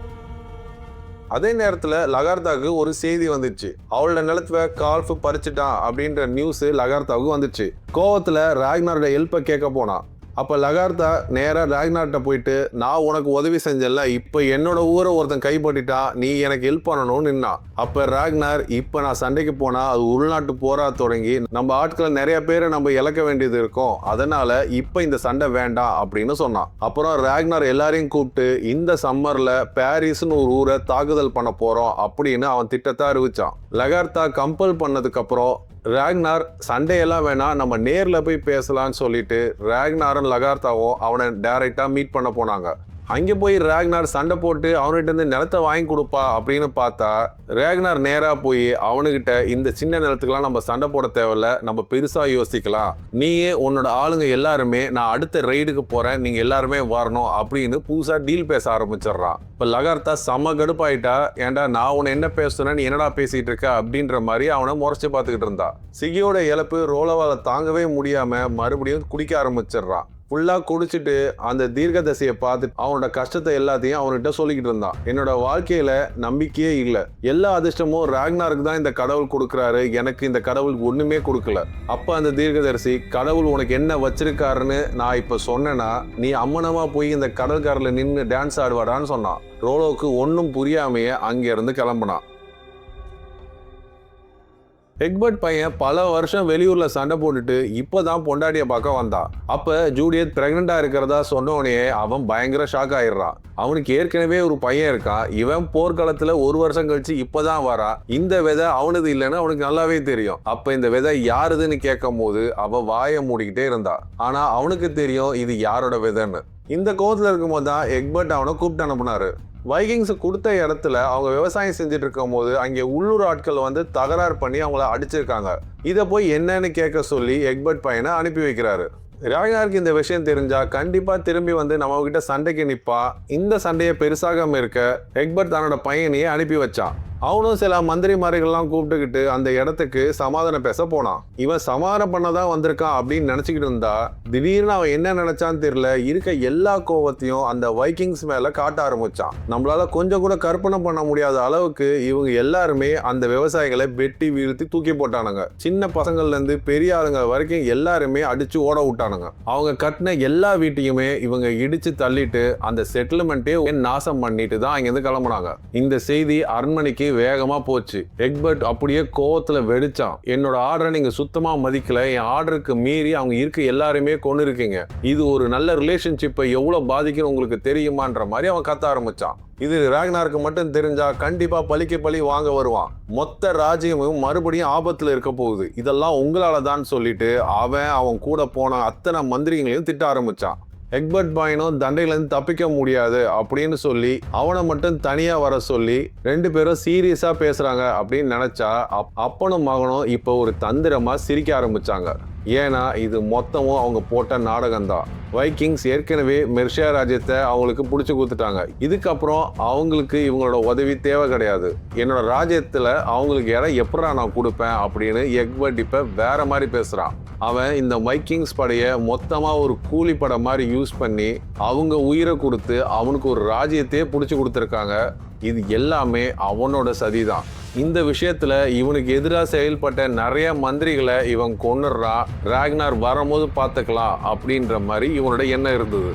அதே நேரத்துல லகார்த்தாவுக்கு ஒரு செய்தி வந்துச்சு. அவளோட நிலத்துல கால்ஃப் பறிச்சுட்டான் அப்படின்ற நியூஸ் லகார்த்தாவுக்கு வந்துச்சு. கோவத்துல ராக்னாரோட ஹெல்ப்பை கேட்க போனான். அப்ப லகார்த்தா நேரா ராக்னார்ட்ட போயிட்டு, நான் உனக்கு உதவி செஞ்சல, இப்ப என்னோட ஊரை ஒருத்தன் கைப்பற்றிட்டான், நீ எனக்கு ஹெல்ப் பண்ணணும்னு நின்னான். அப்ப ராக்னார், இப்ப நான் சண்டைக்கு போனா அது உள்நாட்டு போரா தொடங்கி நம்ம ஆட்களை நிறைய பேரை நம்ம இழக்க வேண்டியது இருக்கும், அதனால இப்ப இந்த சண்டை வேண்டாம் அப்படின்னு சொன்னான். அப்புறம் ராக்னார் எல்லாரையும் கூப்பிட்டு இந்த சம்மர்ல பாரிஸ்னு ஒரு ஊரை தாக்குதல் பண்ண போறோம் அப்படின்னு அவன் திட்டத்தை அறிவிச்சான். லகார்த்தா கம்பல் பண்ணதுக்கு அப்புறம் ராக்னார், சண்டையெல்லாம் வேணாம், நம்ம நேர்ல போய் பேசலாம்னு சொல்லிட்டு ராக்னாரும் லகார்த்தாவும் அவனை டைரக்டா மீட் பண்ண போனாங்க. அங்க போய் ராக்னார் சண்டை போட்டு அவன்கிட்ட இருந்து நிலத்தை வாங்கி கொடுப்பா அப்படின்னு பார்த்தா ராக்னார் நேரா போய் அவனுகிட்ட, இந்த சின்ன நிலத்துக்கெல்லாம் நம்ம சண்டை போட தேவையில்ல, நம்ம பெருசா யோசிக்கலாம், நீயே உன்னோட ஆளுங்க எல்லாருமே நான் அடுத்த ரைடுக்கு போறேன், நீங்க எல்லாருமே வரணும் அப்படின்னு புதுசா டீல் பேச ஆரம்பிச்சிடுறான். இப்ப லகார்த்தா செம்ம கடுப்பாயிட்டா, ஏன்டா நான் உன்னை என்ன பேசுறேன், நீ என்னடா பேசிட்டு இருக்க அப்படின்ற மாதிரி அவனை முறைச்சு பார்த்துக்கிட்டு இருந்தா. சிகியோட இழப்பு ரோலோவால தாங்கவே முடியாம மறுபடியும் குடிக்க ஆரம்பிச்சிடுறான். ஃபுல்லா குடிச்சிட்டு அந்த தீர்க்கதரிசியை பார்த்துட்டு அவனோட கஷ்டத்தை எல்லாத்தையும் அவன்கிட்ட சொல்லிக்கிட்டு இருந்தான். என்னோட வாழ்க்கையில நம்பிக்கையே இல்லை, எல்லா அதிர்ஷ்டமும் ராக்னாருக்கு தான் இந்த கடவுள் கொடுக்குறாரு, எனக்கு இந்த கடவுள் ஒண்ணுமே கொடுக்கல. அப்ப அந்த தீர்க்கதரிசி, கடவுள் உனக்கு என்ன வச்சிருக்காருன்னு நான் இப்ப சொன்னேன்னா நீ அம்மனமா போய் இந்த கடற்கரையில நின்று டான்ஸ் ஆடுவாடான்னு சொன்னான். ரோலோவுக்கு ஒன்னும் புரியாமையே அங்க இருந்து கிளம்புனான். எக்பர்ட் பையன் பல வருஷம் வெளியூர்ல சண்டை போட்டுட்டு இப்பதான் பொண்டாட்டிய பார்க்க வந்தான். அப்ப ஜூலியட் பிரெக்னண்டா இருக்கிறதா சொன்னோடனே அவன் பயங்கர ஷாக் ஆயிடுறான். அவனுக்கு ஏற்கனவே ஒரு பையன் இருக்கான். இவன் போர்க்களத்துல 1 வருஷம் கழிச்சு இப்பதான் வரான். இந்த விதை அவனது இல்லைன்னு அவனுக்கு நல்லாவே தெரியும். அப்ப இந்த விதை யாருதுன்னு கேட்கும் போது அவ வாயை மூடிக்கிட்டே இருந்தா. ஆனா அவனுக்கு தெரியும் இது யாரோட விதைன்னு. இந்த கோவத்துல இருக்கும் போது தான் எக்பர்ட் அவனை கூப்பிட்டு அனுப்புனாரு. வைக்கிங்ஸ் கொடுத்த இடத்துல அவங்க விவசாயம் செஞ்சுட்டு இருக்கும் போது அங்கே உள்ளூர் ஆட்கள் வந்து தகராறு பண்ணி அவங்கள அடிச்சிருக்காங்க. இதை போய் என்னன்னு கேட்க சொல்லி எக்பர்ட் பையனை அனுப்பி வைக்கிறாரு. ராக்னாருக்கு இந்த விஷயம் தெரிஞ்சா கண்டிப்பா திரும்பி வந்து நம்ம கிட்ட சண்டைக்கு நிப்பா. இந்த சண்டையை பெருசாகாம இருக்க எக்பர்ட் தன்னோட பையனையே அனுப்பி வச்சான். அவனும் சில மந்திரிமார்கள்லாம் கூப்பிட்டுக்கிட்டு அந்த இடத்துக்கு சமாதானம் பேச போனான். இவன் சமாதானம் பண்ணதான் வந்திருக்கான் அப்படின்னு நினைச்சுக்கிட்டு இருந்தா திடீர்னு அவன் என்ன நினைச்சான்னு தெரியல, இருக்க எல்லா கோவத்தையும் அந்த வைக்கிங்ஸ் மேல காட்ட ஆரம்பிச்சான். நம்மளால கொஞ்சம் கூட கற்பனை பண்ண முடியாத அளவுக்கு இவங்க எல்லாருமே அந்த விவசாயிகளை வெட்டி வீழ்த்தி தூக்கி போட்டானுங்க. சின்ன பசங்கள்ல இருந்து பெரிய ஆளுங்க வரைக்கும் எல்லாருமே அடிச்சு ஓட விட்டானுங்க. அவங்க கட்டின எல்லா வீட்டையுமே இவங்க இடிச்சு தள்ளிட்டு அந்த செட்டில்மெண்ட்டே நாசம் பண்ணிட்டு தான் அங்கிருந்து கிளம்புனாங்க. இந்த செய்தி அரண்மனைக்கு வேகமா போச்சு. எக்பர்ட் அப்படியே கோவத்துல வெடிச்சான். என்னோட ஆர்டரை நீங்க சுத்தமா மதிக்கல, என் ஆர்டருக்கு மீறி அவங்க இருக்க எல்லாருமே கொண்டு இருக்கீங்க, இது ஒரு நல்ல ரிலேஷன்ஷிப்பை எவ்வளவு பாதிக்கும் உங்களுக்கு தெரியுமான்ற மாதிரி அவன் கத்த ஆரம்பிச்சான். இது ராக்னாருக்கு மட்டும் தெரிஞ்சா கண்டிப்பா பழிக்கு பழி வாங்க வருவான். மொத்த ராஜ்யமும் மறுபடியும் ஆபத்துல இருக்க போகுது, இதெல்லாம் உங்களால தான் சொல்லிட்டு அவன் கூட போன அத்தனை மந்திரிகளையும் திட்ட ஆரம்பிச்சான். எக்பர்ட் பாயினும் தண்டையிலேருந்து தப்பிக்க முடியாது அப்படின்னு சொல்லி அவனை மட்டும் தனியா வர சொல்லி 2 பேரும் சீரியஸா பேசுறாங்க அப்படின்னு நினைச்சா அப்பனும் மகனும் இப்போ ஒரு தந்திரமா சிரிக்க ஆரம்பிச்சாங்க. ஏன்னா இது மொத்தமும் அவங்க போட்ட நாடகம் தான். வைக்கிங்ஸ் ஏற்கனவே மெர்ஷியா ராஜ்யத்தை அவங்களுக்கு பிடிச்சி கொடுத்துட்டாங்க. இதுக்கப்புறம் அவங்களுக்கு இவங்களோட உதவி தேவை கிடையாது. என்னோட ராஜ்யத்துல அவங்களுக்கு இடம் எப்படா நான் கொடுப்பேன் அப்படின்னு எக்பர்ட் இப்ப வேற மாதிரி பேசுறான். அவன் இந்த வைக்கிங்ஸ் படைய மொத்தமா ஒரு கூலி படம் மாதிரி யூஸ் பண்ணி அவங்க உயிரை கொடுத்து அவனுக்கு ஒரு ராஜ்யத்தையே பிடிச்சி கொடுத்துருக்காங்க. இது எல்லாமே அவனோட சதிதான். இந்த விஷயத்துல இவனுக்கு எதிராக செயல்பட்ட நிறைய மந்திரிகளை இவன் கொன்னுறான். ராக்னார் வரும்போது பார்த்துக்கலாம் அப்படின்ற மாதிரி இவனோட எண்ணம் இருந்தது.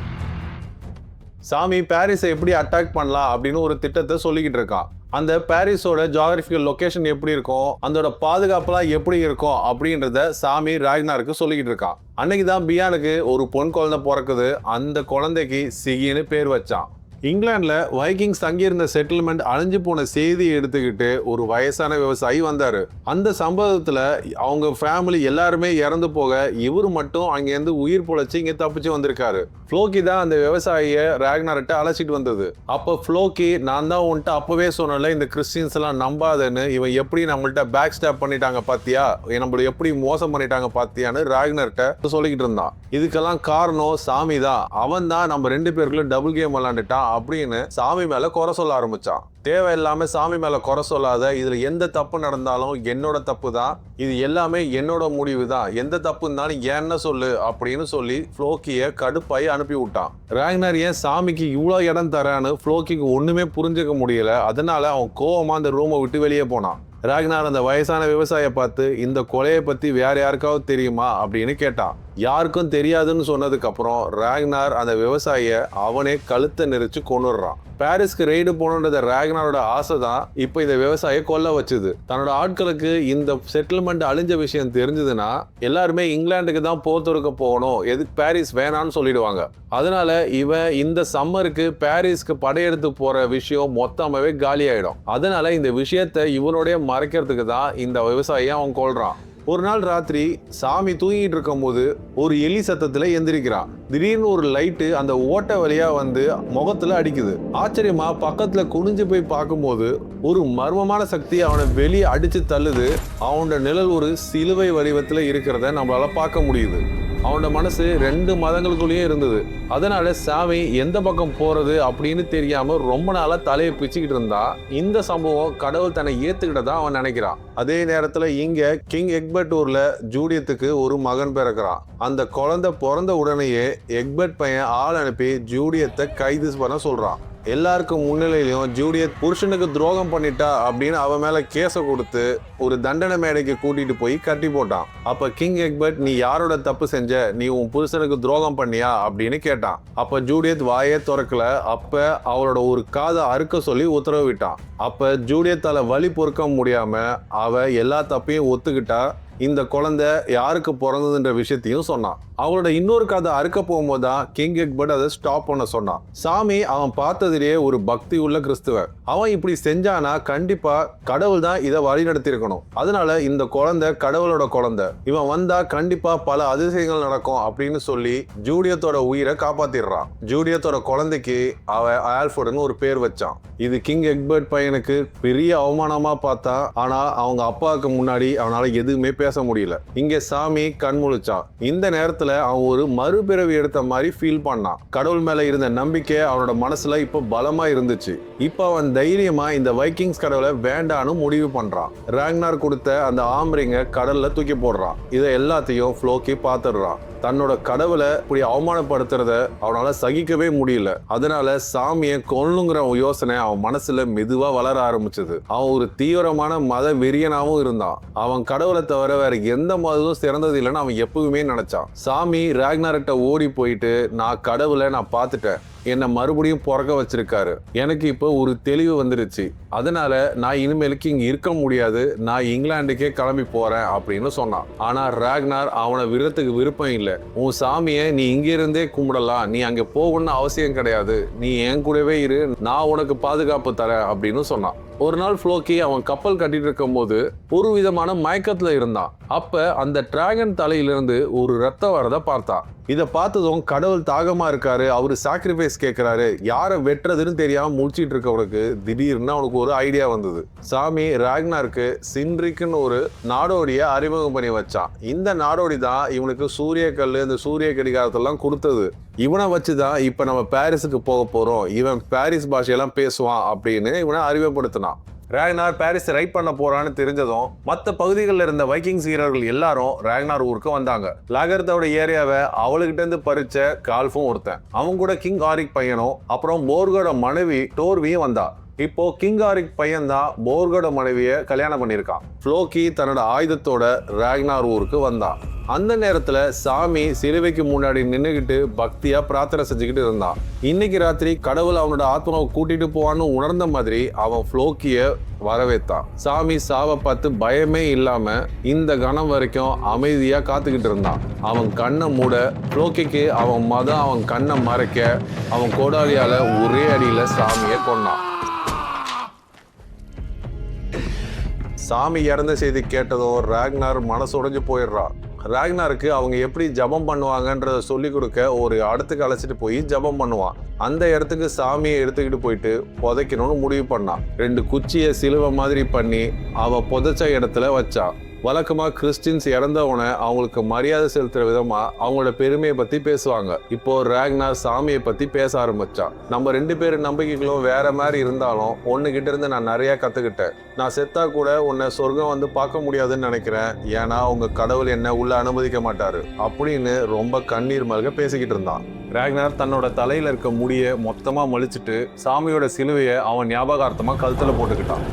சாமி பாரிஸை எப்படி அட்டாக் பண்ணலாம் அப்படின்னு ஒரு திட்டத்தை சொல்லிக்கிட்டு இருக்கான். அந்த பாரிஸோட ஜியோகிராபிக்கல் லொகேஷன் எப்படி இருக்கும், அதோட பாதுகாப்புலாம் எப்படி இருக்கும் அப்படின்றத சாமி ராக்னாருக்கு சொல்லிக்கிட்டு இருக்கான். அன்னைக்கு தான் பியானுக்கு ஒரு பொன் குழந்தை பிறக்குது. அந்த குழந்தைக்கு சிகின்னு பேர் வச்சான். இங்கிலாந்துல வைக்கிங்ஸ் தங்கியிருந்த செட்டில்மெண்ட் அழிஞ்சு போன செய்தியை எடுத்துக்கிட்டு ஒரு வயசான விவசாயி வந்தாரு. அந்த சம்பவத்துல அவங்க ஃபேமிலி எல்லாருமே இறந்து போக இவரு மட்டும் அங்கேருந்து உயிர் பொழைச்சு இங்க தப்பிச்சு வந்திருக்காரு. ஃப்ளோக்கி தான் அந்த விவசாயிய ராக்னார்ட்ட அழைச்சிட்டு வந்தது. அப்ப ஃப்ளோக்கி, நான் தான் உன்ட்டு அப்பவே சொன்னல இந்த கிறிஸ்டியன்ஸ் எல்லாம் நம்பாதன்னு, இவன் எப்படி நம்மள்ட்ட பேக் ஸ்டாப் பண்ணிட்டாங்க பாத்தியா, நம்மள எப்படி மோசம் பண்ணிட்டாங்க பாத்தியான்னு ராக்னார்ட்ட சொல்லிக்கிட்டு இருந்தான். இதுக்கெல்லாம் காரணம் சாமி தான். அவன் தான் நம்ம 2 பேருக்குள்ள டபுள் கேம் விளாண்டுட்டான் அப்படின்னு சாமி மேல குறை சொல்ல ஆரம்பிச்சான். தேவையில்லாம சாமி மேல குறை சொல்லாத, இதுல எந்த தப்பு நடந்தாலும் என்னோட தப்பு தான், இது எல்லாமே என்னோட முடிவு தான், எந்த தப்பு இருந்தாலும் என்ன சொல்லு அப்படின்னு சொல்லி ஃப்ளோக்கிய கடுப்பாய் அனுப்பி விட்டான். ராக்னார் ஏன் சாமிக்கு இவ்வளவு இடம் தரான்னு ஃப்ளோக்கிக்கு ஒண்ணுமே புரிஞ்சுக்க முடியல. அதனால அவன் கோவமா அந்த ரூமை விட்டு வெளியே போனான். ராக்னார் அந்த வயசான விவசாயியை பார்த்து, இந்த கொலையை பத்தி வேற யாருக்காவது தெரியுமா அப்படின்னு கேட்டான். யாருக்கும் தெரியாதுன்னு சொன்னதுக்கு அப்புறம் ராக்னார் அந்த விவசாயிய அவனே கழுத்தை நெரிச்சு கொன்னுடுறான். பாரிஸ்க்கு ரெய்டு போகணுன்றத ராக்னாரோட ஆசை தான் இப்போ இந்த விவசாயியை கொல்ல வச்சுது. தன்னோட ஆட்களுக்கு இந்த செட்டில்மெண்ட் அழிஞ்ச விஷயம் தெரிஞ்சதுன்னா எல்லாருமே இங்கிலாந்துக்கு தான் போர் தொடுக்க போகணும், எதுக்கு பாரிஸ் வேணான்னு சொல்லிடுவாங்க. அதனால இவன் இந்த சம்மருக்கு பாரிஸ்க்கு படையெடுத்து போற விஷயம் மொத்தமாவே காலி ஆயிடும். அதனால இந்த விஷயத்தை இவனோடைய மறைக்கிறதுக்கு தான் இந்த விவசாயியை அவன் கொல்றான். ஒரு நாள் ராத்திரி சாமி தூங்கிட்டு இருக்கும் போது ஒரு எலி சத்தத்துல எந்திரிக்கிறான். திடீர்னு ஒரு லைட்டு அந்த ஓட்டை வழியா வந்து முகத்துல அடிக்குது. ஆச்சரியமா பக்கத்துல குனிஞ்சு போய் பார்க்கும்போது ஒரு மர்மமான சக்தி அவனை வெளியே அடிச்சு தள்ளுது. அவனோட நிழல் ஒரு சிலுவை வடிவத்துல இருக்கிறத நம்மளால பார்க்க முடியுது. அவனோட மனசு 2 மதங்களுக்குள்ளேயே இருந்தது. அதனால சாமி எந்த பக்கம் போறது அப்படின்னு தெரியாம ரொம்ப நாளா தலையை பிச்சுக்கிட்டு இருந்தா. இந்த சம்பவம் கடவுள் தன்னை ஏத்துக்கிட்டதா அவன் நினைக்கிறான். அதே நேரத்துல இங்க கிங் எக்பர்ட் ஊர்ல ஜூடியத்துக்கு ஒரு மகன் பிறக்கிறான். அந்த குழந்தை பிறந்த உடனேயே எக்பர்ட் பையன் ஆள் அனுப்பி ஜூடியத்தை கைது பண்ண சொல்றான். எல்லாருக்கும் முன்னிலையிலும் ஜூடியத் புருஷனுக்கு துரோகம் பண்ணிட்டா அப்படின்னு அவன் மேல கேஸ கொடுத்து ஒரு தண்டனை மேடைக்கு கூட்டிட்டு போய் கட்டி போட்டான். அப்ப கிங் எக்பர்ட், நீ யாரோட தப்பு செஞ்ச, நீ உன் புருஷனுக்கு துரோகம் பண்ணியா அப்படின்னு கேட்டான். அப்ப ஜூடியத் வாயே திறக்கல. அப்ப அவளோட ஒரு காதை அறுக்க சொல்லி உத்தரவிட்டான். அப்ப ஜூடியத்தால வலி பொறுக்க முடியாம அவ எல்லா தப்பையும் ஒத்துக்கிட்டா. இந்த குழந்தை யாருக்கு பிறந்ததுன்ற விஷயத்தையும் சொன்னான். அவளோட இன்னொரு கதை அறுக்க போகும்போது தான் கிங் எக்பர்ட் அதை ஸ்டாப் பண்ண சொன்னான். சாமி அவன் பார்த்ததிலேயே ஒரு பக்தி உள்ள கிறிஸ்துவ. அவன் இப்படி செஞ்சானா கண்டிப்பா கடவுள் தான் இதை வழி நடத்திருக்கணும். அதனால இந்த குழந்தை கடவுளோட குழந்தை, இவன் வந்தா கண்டிப்பா பல அதிசயங்கள் நடக்கும் அப்படின்னு சொல்லி ஜூடியத்தோட உயிரை காப்பாத்திடுறான். ஜூடியத்தோட குழந்தைக்கு அவன் ஆல்ஃபர்ட்னு ஒரு பேர் வச்சான். இது கிங் எக்பர்ட் பையனுக்கு பெரிய அவமானமா பார்த்தா. ஆனா அவங்க அப்பாவுக்கு முன்னாடி அவனால எதுவுமே பேச முடியல. இங்க சாமி கண் முழிச்சான். இந்த நேரத்துல அவன் ஒரு மறுபிறவி எடுத்த மாதிரி ஃபீல் பண்ணான். கடவுள் மேல இருந்த நம்பிக்கை அவனோட மனசுல இப்ப பலமா இருந்துச்சு. இப்ப அவன் தைரியமா இந்த வைக்கிங்ஸ் கடவுளை வேண்டான்னு முடிவு பண்றான். ராக்னார் கொடுத்த அந்த ஆம்ரிங்க கடல்ல தூக்கி போடுறான். இதை எல்லாத்தையும் ஃப்ளோக்கி பாத்துடுறான். தன்னோட கடவுளை இப்படி அவமானப்படுத்துறத அவனால சகிக்கவே முடியல. அதனால சாமியை கொல்லுங்கிற யோசனை அவன் மனசுல மெதுவா வளர ஆரம்பிச்சது. அவன் ஒரு தீவிரமான மத வெறியனாவும் இருந்தான். அவன் கடவுளை தவிர வேற எந்த மதமும் சிறந்தது இல்லைன்னு அவன் எப்பவுமே நினைச்சான். சாமி ராக்னார்ட்ட ஓடி போயிட்டு, நான் கடவுளை நான் பார்த்துட்டேன், என்னை மறுபடியும் பிறக்க வச்சிருக்காரு, எனக்கு இப்போ ஒரு தெளிவு வந்துருச்சு, அதனால நான் இனிமேலுக்கு இங்க இருக்க முடியாது, நான் இங்கிலாந்துக்கே கிளம்பி போறேன் அப்படின்னு சொன்னான். ஆனா ராக்னார் அவனை விடுறதுக்கு விருப்பம் இல்லை. உன் சாமியை நீ இங்க இருந்தே கும்பிடலாம், நீ அங்க போகணும்னு அவசியம் கிடையாது, நீ என் கூடவே இரு, நான் உனக்கு பாதுகாப்பு தரேன் அப்படின்னு சொன்னான். ஒரு நாள் ஃப்ளோக்கி அவன் கப்பல் கட்டிட்டு இருக்கும் போது ஒரு விதமான மயக்கத்துல இருந்தான். அப்ப அந்த டிராகன் தலையிலிருந்து ஒரு ரத்தம் வரத பார்த்தான். இதை பார்த்ததும் கடவுள் தாகமா இருக்காரு, அவரு சாக்ரிஃபைஸ் கேட்கிறாரு, யாரை வெட்டுறதுன்னு தெரியாம முடிச்சிட்டு இருக்கவனுக்கு திடீர்னு அவனுக்கு ஒரு ஐடியா வந்தது. சாமி ராக்னாருக்கு சின்ரிக்குன்னு ஒரு நாடோடிய அறிமுகம் பண்ணி வச்சான். இந்த நாடோடி தான் இவனுக்கு சூரிய கல், இந்த சூரிய கடிகாரத்தெல்லாம் கொடுத்தது. இவனை வச்சுதான் இப்ப நம்ம பாரிஸுக்கு போக போறோம், இவன் பாரிஸ் பாஷையெல்லாம் பேசுவான் அப்படின்னு இவனை அறிமுகப்படுத்தினான். ராக்னார் பாரிஸ் ரைட் பண்ண போறான்னு தெரிஞ்சதும் மற்ற பகுதிகளில் இருந்த வைக்கிங்ஸ் வீரர்கள் எல்லாரும் ராக்னார் ஊருக்கு வந்தாங்க. லாகர்த்தோட ஏரியாவை அவளுகிட்ட இருந்து பறிச்ச கால்ஃபும் ஒருத்தன், அவங்க கூட கிங் ஆரிக் பையனும் அப்புறம் போர்கோட மனைவி டோர்வியும் வந்தா. இப்போ கிங் ஆரிக் பையன் தான் போர்கோட மனைவியை கல்யாணம் பண்ணியிருக்கான். ஃப்ளோக்கி தன்னோட ஆயுதத்தோட ராக்னார் ஊருக்கு வந்தான். அந்த நேரத்துல சாமி சிலுவைக்கு முன்னாடி நின்னுகிட்டு பக்தியா பிரார்த்தனை செஞ்சுக்கிட்டு இருந்தான். இன்னைக்கு ராத்திரி கடவுள் அவனோட ஆத்மாவை கூட்டிட்டு போவான்னு உணர்ந்த மாதிரி அவன் ஃப்ளோக்கிய வரவேற்றான். சாமி சாவை பார்த்து பயமே இல்லாம இந்த கணம் வரைக்கும் அமைதியா காத்துக்கிட்டு இருந்தான். அவன் கண்ணை மூட ஃப்ளோக்கிக்கு அவன் மதம் அவன் கண்ணை மறைக்க அவன் கோடாலியால ஒரே அடியில சாமியை கொன்னான். சாமி இறந்த செய்தி கேட்டதும் ராக்னார் மனசு உடைஞ்சு போயிடுறான். ராக்னாருக்கு அவங்க எப்படி ஜபம் பண்ணுவாங்கன்றத சொல்லி கொடுக்க ஒரு இடத்துக்கு அழைச்சிட்டு போய் ஜபம் பண்ணுவான். அந்த இடத்துக்கு சாமியை எடுத்துக்கிட்டு போயிட்டு புதைக்கணும்னு முடிவு பண்ணான். 2 குச்சியை சிலுவை மாதிரி பண்ணி அவன் புதைச்ச இடத்துல வச்சான். வழக்கமா கிறிஸ்டின்ஸ் இறந்தவனை அவங்களுக்கு மரியாதை செலுத்துற விதமா அவங்களோட பெருமையை பத்தி பேசுவாங்க. இப்போ ராக்னார் சாமியை பத்தி பேச ஆரம்பிச்சான். நம்ம 2 பேர் நம்பிக்கைகளும் வேற மாதிரி இருந்தாலும் ஒண்ணுகிட்ட இருந்து நான் நிறைய கத்துக்கிட்டேன். நான் செத்தா கூட உன்னை சொர்க்கம் வந்து பார்க்க முடியாதுன்னு நினைக்கிறேன். ஏன்னா உங்க கடவுள் என்ன உள்ள அனுமதிக்க மாட்டாரு அப்படின்னு ரொம்ப கண்ணீர் மல்க பேசிக்கிட்டு இருந்தான். ராக்னார் தன்னோட தலையில இருக்க முடிய மொத்தமா மலிச்சிட்டு சாமியோட சிலுவையை அவன் ஞாபகார்த்தமா கழுத்துல போட்டுக்கிட்டான்.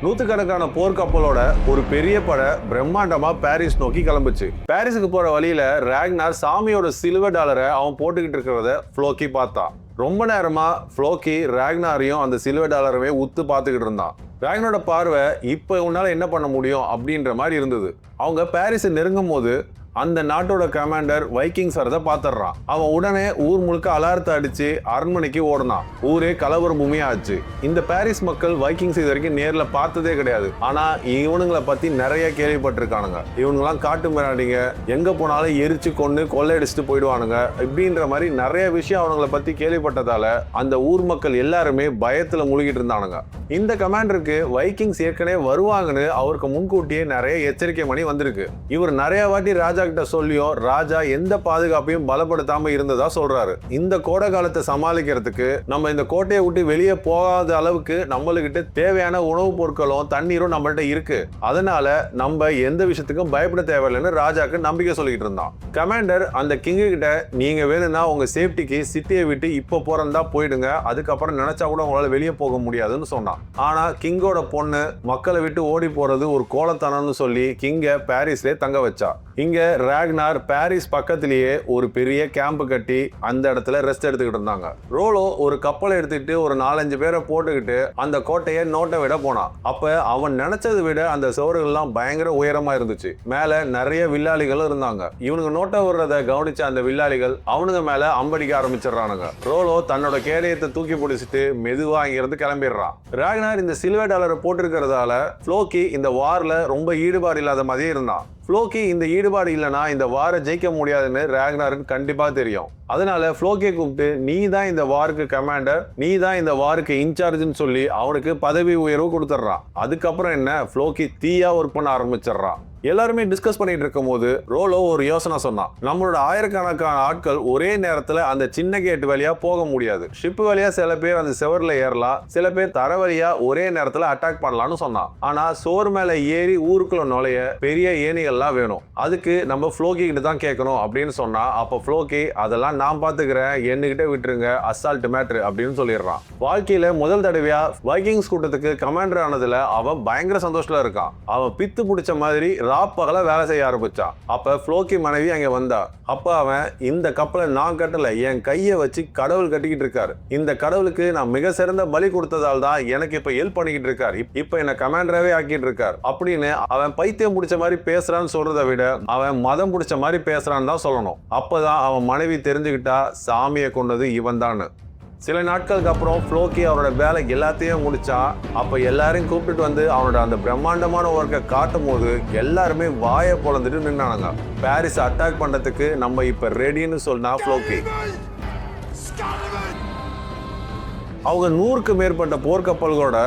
100கணக்கான போர்க்கப்பலோட ஒரு பெரிய படை பிரம்மாண்டமா பாரிஸ் நோக்கி கிளம்புச்சு. பாரிஸுக்கு போற வழியில ராக்னார் சாமியோட சில்வர் டாலரை அவன் போட்டுக்கிட்டு இருக்கிறத ஃப்ளோக்கி பார்த்தான். ரொம்ப நேரமா ஃப்ளோக்கி ராக்னாரையும் அந்த சில்வர் டாலரவே உத்து பார்த்துக்கிட்டு இருந்தான். ராக்னாரோட பார்வை இப்ப உன்னால என்ன பண்ண முடியும் அப்படின்ற மாதிரி இருந்தது. அவங்க பாரிஸை நெருங்கும் போது அந்த நாட்டோட கமாண்டர் வைக்கிங்ஸ் வரதை பார்த்துடுறான். அவன் உடனே ஊர் முழுக்க அலாரத்தை அடிச்சு அரண்மனைக்கு ஓடினான். ஊரே கலவர பூமியா ஆச்சு. இந்த பாரிஸ் மக்கள் வைக்கிங்ஸ் இது வரைக்கும் நேர்ல பார்த்ததே கிடையாது. ஆனா இவனுங்களை பத்தி நிறைய கேள்விப்பட்டிருக்கானுங்க. இவனுங்கெல்லாம் காட்டு மிராண்டிங்க, எங்க போனாலும் எரிச்சு கொண்டு கொள்ளையடிச்சுட்டு போயிடுவானுங்க இப்படின்ற மாதிரி நிறைய விஷயம் அவனுங்களை பத்தி கேள்விப்பட்டதால அந்த ஊர் மக்கள் எல்லாருமே பயத்துல முழுகிட்டு இருந்தானுங்க. இந்த கமாண்டருக்கு வைக்கிங்ஸ் ஏற்கனவே வருவாங்கன்னு அவருக்கு முன்கூட்டியே நிறைய எச்சரிக்கை மணி வந்திருக்கு. இவர் நிறைய வாட்டி ராஜா கிட்ட சொல்லியும் ராஜா எந்த பாதுகாப்பையும் பலப்படுத்தாம இருந்ததா சொல்றாரு. இந்த கோடை காலத்தை சமாளிக்கிறதுக்கு நம்ம இந்த கோட்டையை விட்டு வெளியே போகாத அளவுக்கு நம்மளுக்கிட்ட தேவையான உணவுப் பொருட்களும் தண்ணீரும் நம்மள்ட்ட இருக்கு. அதனால நம்ம எந்த விஷயத்துக்கும் பயப்பட தேவையில்லைன்னு ராஜாக்கு நம்பிக்கை சொல்லிக்கிட்டு இருந்தான். கமாண்டர் அந்த கிங்கு கிட்ட நீங்க வேணும்னா உங்க சேஃப்டிக்கு சிட்டியை விட்டு இப்ப போறதா போயிடுங்க, அதுக்கப்புறம் நினைச்சா கூட உங்களால வெளியே போக முடியாதுன்னு சொன்னான். ஆனா கிங்கோட பொண்ணு மக்களை விட்டு ஓடி போறது ஒரு கோலத்தனம்னு சொல்லி கிங்க பாரிஸ்ல தங்க வச்சா. இங்க ராக்னார் பாரிஸ் பக்கத்திலேயே ஒரு பெரிய கேம்ப் கட்டி அந்த இடத்துல ரெஸ்ட் எடுத்துக்கிட்டு இருந்தாங்க. ரோலோ ஒரு கப்பலை எடுத்துக்கிட்டு ஒரு 4-5 பேரை போட்டுக்கிட்டு அந்த கோட்டையை நோட்டை விட போனான். அப்ப அவன் நினைச்சதை விட அந்த சுவர்கள்லாம் பயங்கர உயரமா இருந்துச்சு. மேல நிறைய வில்லாளிகளும் இருந்தாங்க. இவனுக்கு நோட்டை விடுறத கவனிச்ச அந்த வில்லாளிகள் அவனுங்க மேல அம்படிக்க ஆரம்பிச்சிடறானுங்க. ரோலோ தன்னோட கேடயத்தை தூக்கி பிடிச்சிட்டு மெதுவா இங்கிருந்து கிளம்பிடுறான். ராக்னார் இந்த சில்வர் டாலரை போட்டிருக்கிறதால ஃப்ளோக்கி இந்த வார்ல ரொம்ப ஈடுபாடு இல்லாத மாதிரி இருந்தான். ஃப்ளோக்கி இந்த ஈடுபாடு இல்லைன்னா இந்த வாரை ஜெயிக்க முடியாதுன்னு ராக்னாருக்கு கண்டிப்பா தெரியும். அதனால ஃப்ளோக்கியை கூப்பிட்டு நீ தான் இந்த வாருக்கு கமாண்டர், நீ தான் இந்த வாருக்கு இன்சார்ஜ்னு சொல்லி அவனுக்கு பதவி உயர்வு கொடுத்துட்றான். அதுக்கப்புறம் என்ன, ஃப்ளோக்கி தீயா ஒர்க் பண்ண ஆரம்பிச்சிடுறான். எல்லாருமே டிஸ்கஸ் பண்ணிட்டு இருக்கும் போது ரோலோ ஒரு யோசனை சொன்னான். நம்மளோட ஆயிரக்கணக்கான ஆட்கள் ஒரே நேரத்துல அந்த சின்ன கேட் வழியா போக முடியாது. ஷிப் வழியா சில பேர் அந்த செவர்ல ஏறலாம், சில பேர் தர வழியா ஒரே நேரத்துல அட்டாக் பண்ணலாம்னு சொன்னான். ஆனா சோர் மேல ஏறி ஊருக்குள்ள நுழைய பெரிய ஏணிகள்லாம் வேணும். அதுக்கு நம்ம ஃப்ளோக்கி கிட்ட தான் கேட்கணும் அப்படின்னு சொன்னா, அப்ப ஃப்ளோக்கி அதெல்லாம் நான் பாத்துக்கிறேன், என்கிட்ட விட்டுருங்க, அசால்ட் மேட்ரு அப்படின்னு சொல்லிடுறான். வாழ்க்கையில முதல் தடவையா வைக்கிங்ஸ் கூட்டத்துக்கு கமாண்டர் ஆனதுல அவன் பயங்கர சந்தோஷத்துல இருக்கான். அவன் பித்து பிடிச்ச மாதிரி ராப்பகல வேலை செய்ய ஆரம்பிச்சான். அப்ப ஃப்ளோக்கி மனைவி அங்க வந்தா. அப்ப அவன் இந்த கப்பலை நான் கட்டல, என் கையை வச்சு கடவுள் கட்டிக்கிட்டு இருக்காரு. இந்த கடவுளுக்கு நான் மிக சிறந்த பலி கொடுத்ததால் தான் எனக்கு இப்ப ஹெல்ப் பண்ணிக்கிட்டு இருக்காரு. இப்ப என்ன கமாண்டராகவே ஆக்கிட்டு இருக்காரு அப்படின்னு அவன் பைத்தியம் பிடிச்ச மாதிரி பேசுறான்னு சொல்றதை விட அவன் மதம் பிடிச்ச மாதிரி பேசுறான்னு தான் சொல்லணும். அப்பதான் அவன் மனைவி தெரிஞ்சுக்கிட்டா சாமியை கொண்டது இவன் தான். சில நாட்களுக்கு அப்புறம் ஃப்ளோக்கி அவரோட வேலை எல்லாத்தையும் முடிச்சா. அப்ப எல்லாரையும் கூப்பிட்டு வந்து அவனோட அந்த பிரம்மாண்டமான ஒர்க்கை காட்டும் போது எல்லாருமே வாயை பொழந்துட்டு நின்னானுங்க. பாரிஸ் அட்டாக் பண்றதுக்கு நம்ம இப்ப ரெடின்னு சொன்னா ஃப்ளோக்கி. அவங்க 100க்கு மேற்பட்ட போர்க்கப்பல்களோட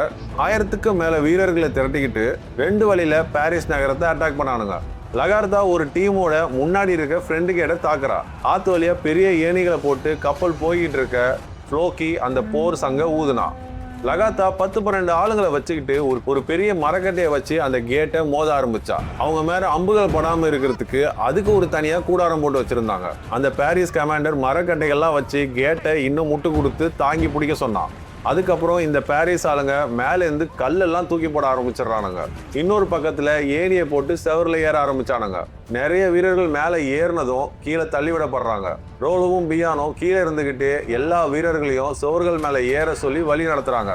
1000க்கு மேல வீரர்களை திரட்டிக்கிட்டு 2 வழியில பாரிஸ் நகரத்தை அட்டாக் பண்ணானுங்க. லகார்த்தா ஒரு டீமோட முன்னாடி இருக்க ஃப்ரெண்டு கேட்ட தாக்குறா. ஆத்து வழியா பெரிய ஏணிகளை போட்டு கப்பல் போய்கிட்டு இருக்க ஃப்ளோக்கி அந்த போர் சங்க ஊதுனா. லகார்த்தா 10-12 ஆளுங்களை வச்சுக்கிட்டு ஒரு பெரிய மரக்கட்டையை வச்சு அந்த கேட்டை மோத ஆரம்பிச்சா. அவங்க மேல அம்புகள் படாம இருக்கிறதுக்கு அதுக்கு ஒரு தனியா கூடாரம் போட்டு வச்சிருந்தாங்க. அந்த பாரிஸ் கமாண்டர் மரக்கட்டைகள்லாம் வச்சு கேட்டை இன்னும் முட்டு கொடுத்து தாங்கி பிடிக்க சொன்னான். அதுக்கப்புறம் இந்த பாரிஸ் ஆளுங்க மேல இருந்து கல்லெல்லாம் தூக்கி போட ஆரம்பிச்சிடறானுங்க. இன்னொரு பக்கத்துல ஏணியை போட்டு செவர்ல ஏற ஆரம்பிச்சானுங்க. நிறைய வீரர்கள் மேல ஏறினதும் கீழே தள்ளிவிடப்படுறாங்க. ரோலோவும் பியானோ கீழே இருந்துகிட்டு எல்லா வீரர்களையும் செவர்கள் மேல ஏற சொல்லி வழி நடத்துறாங்க.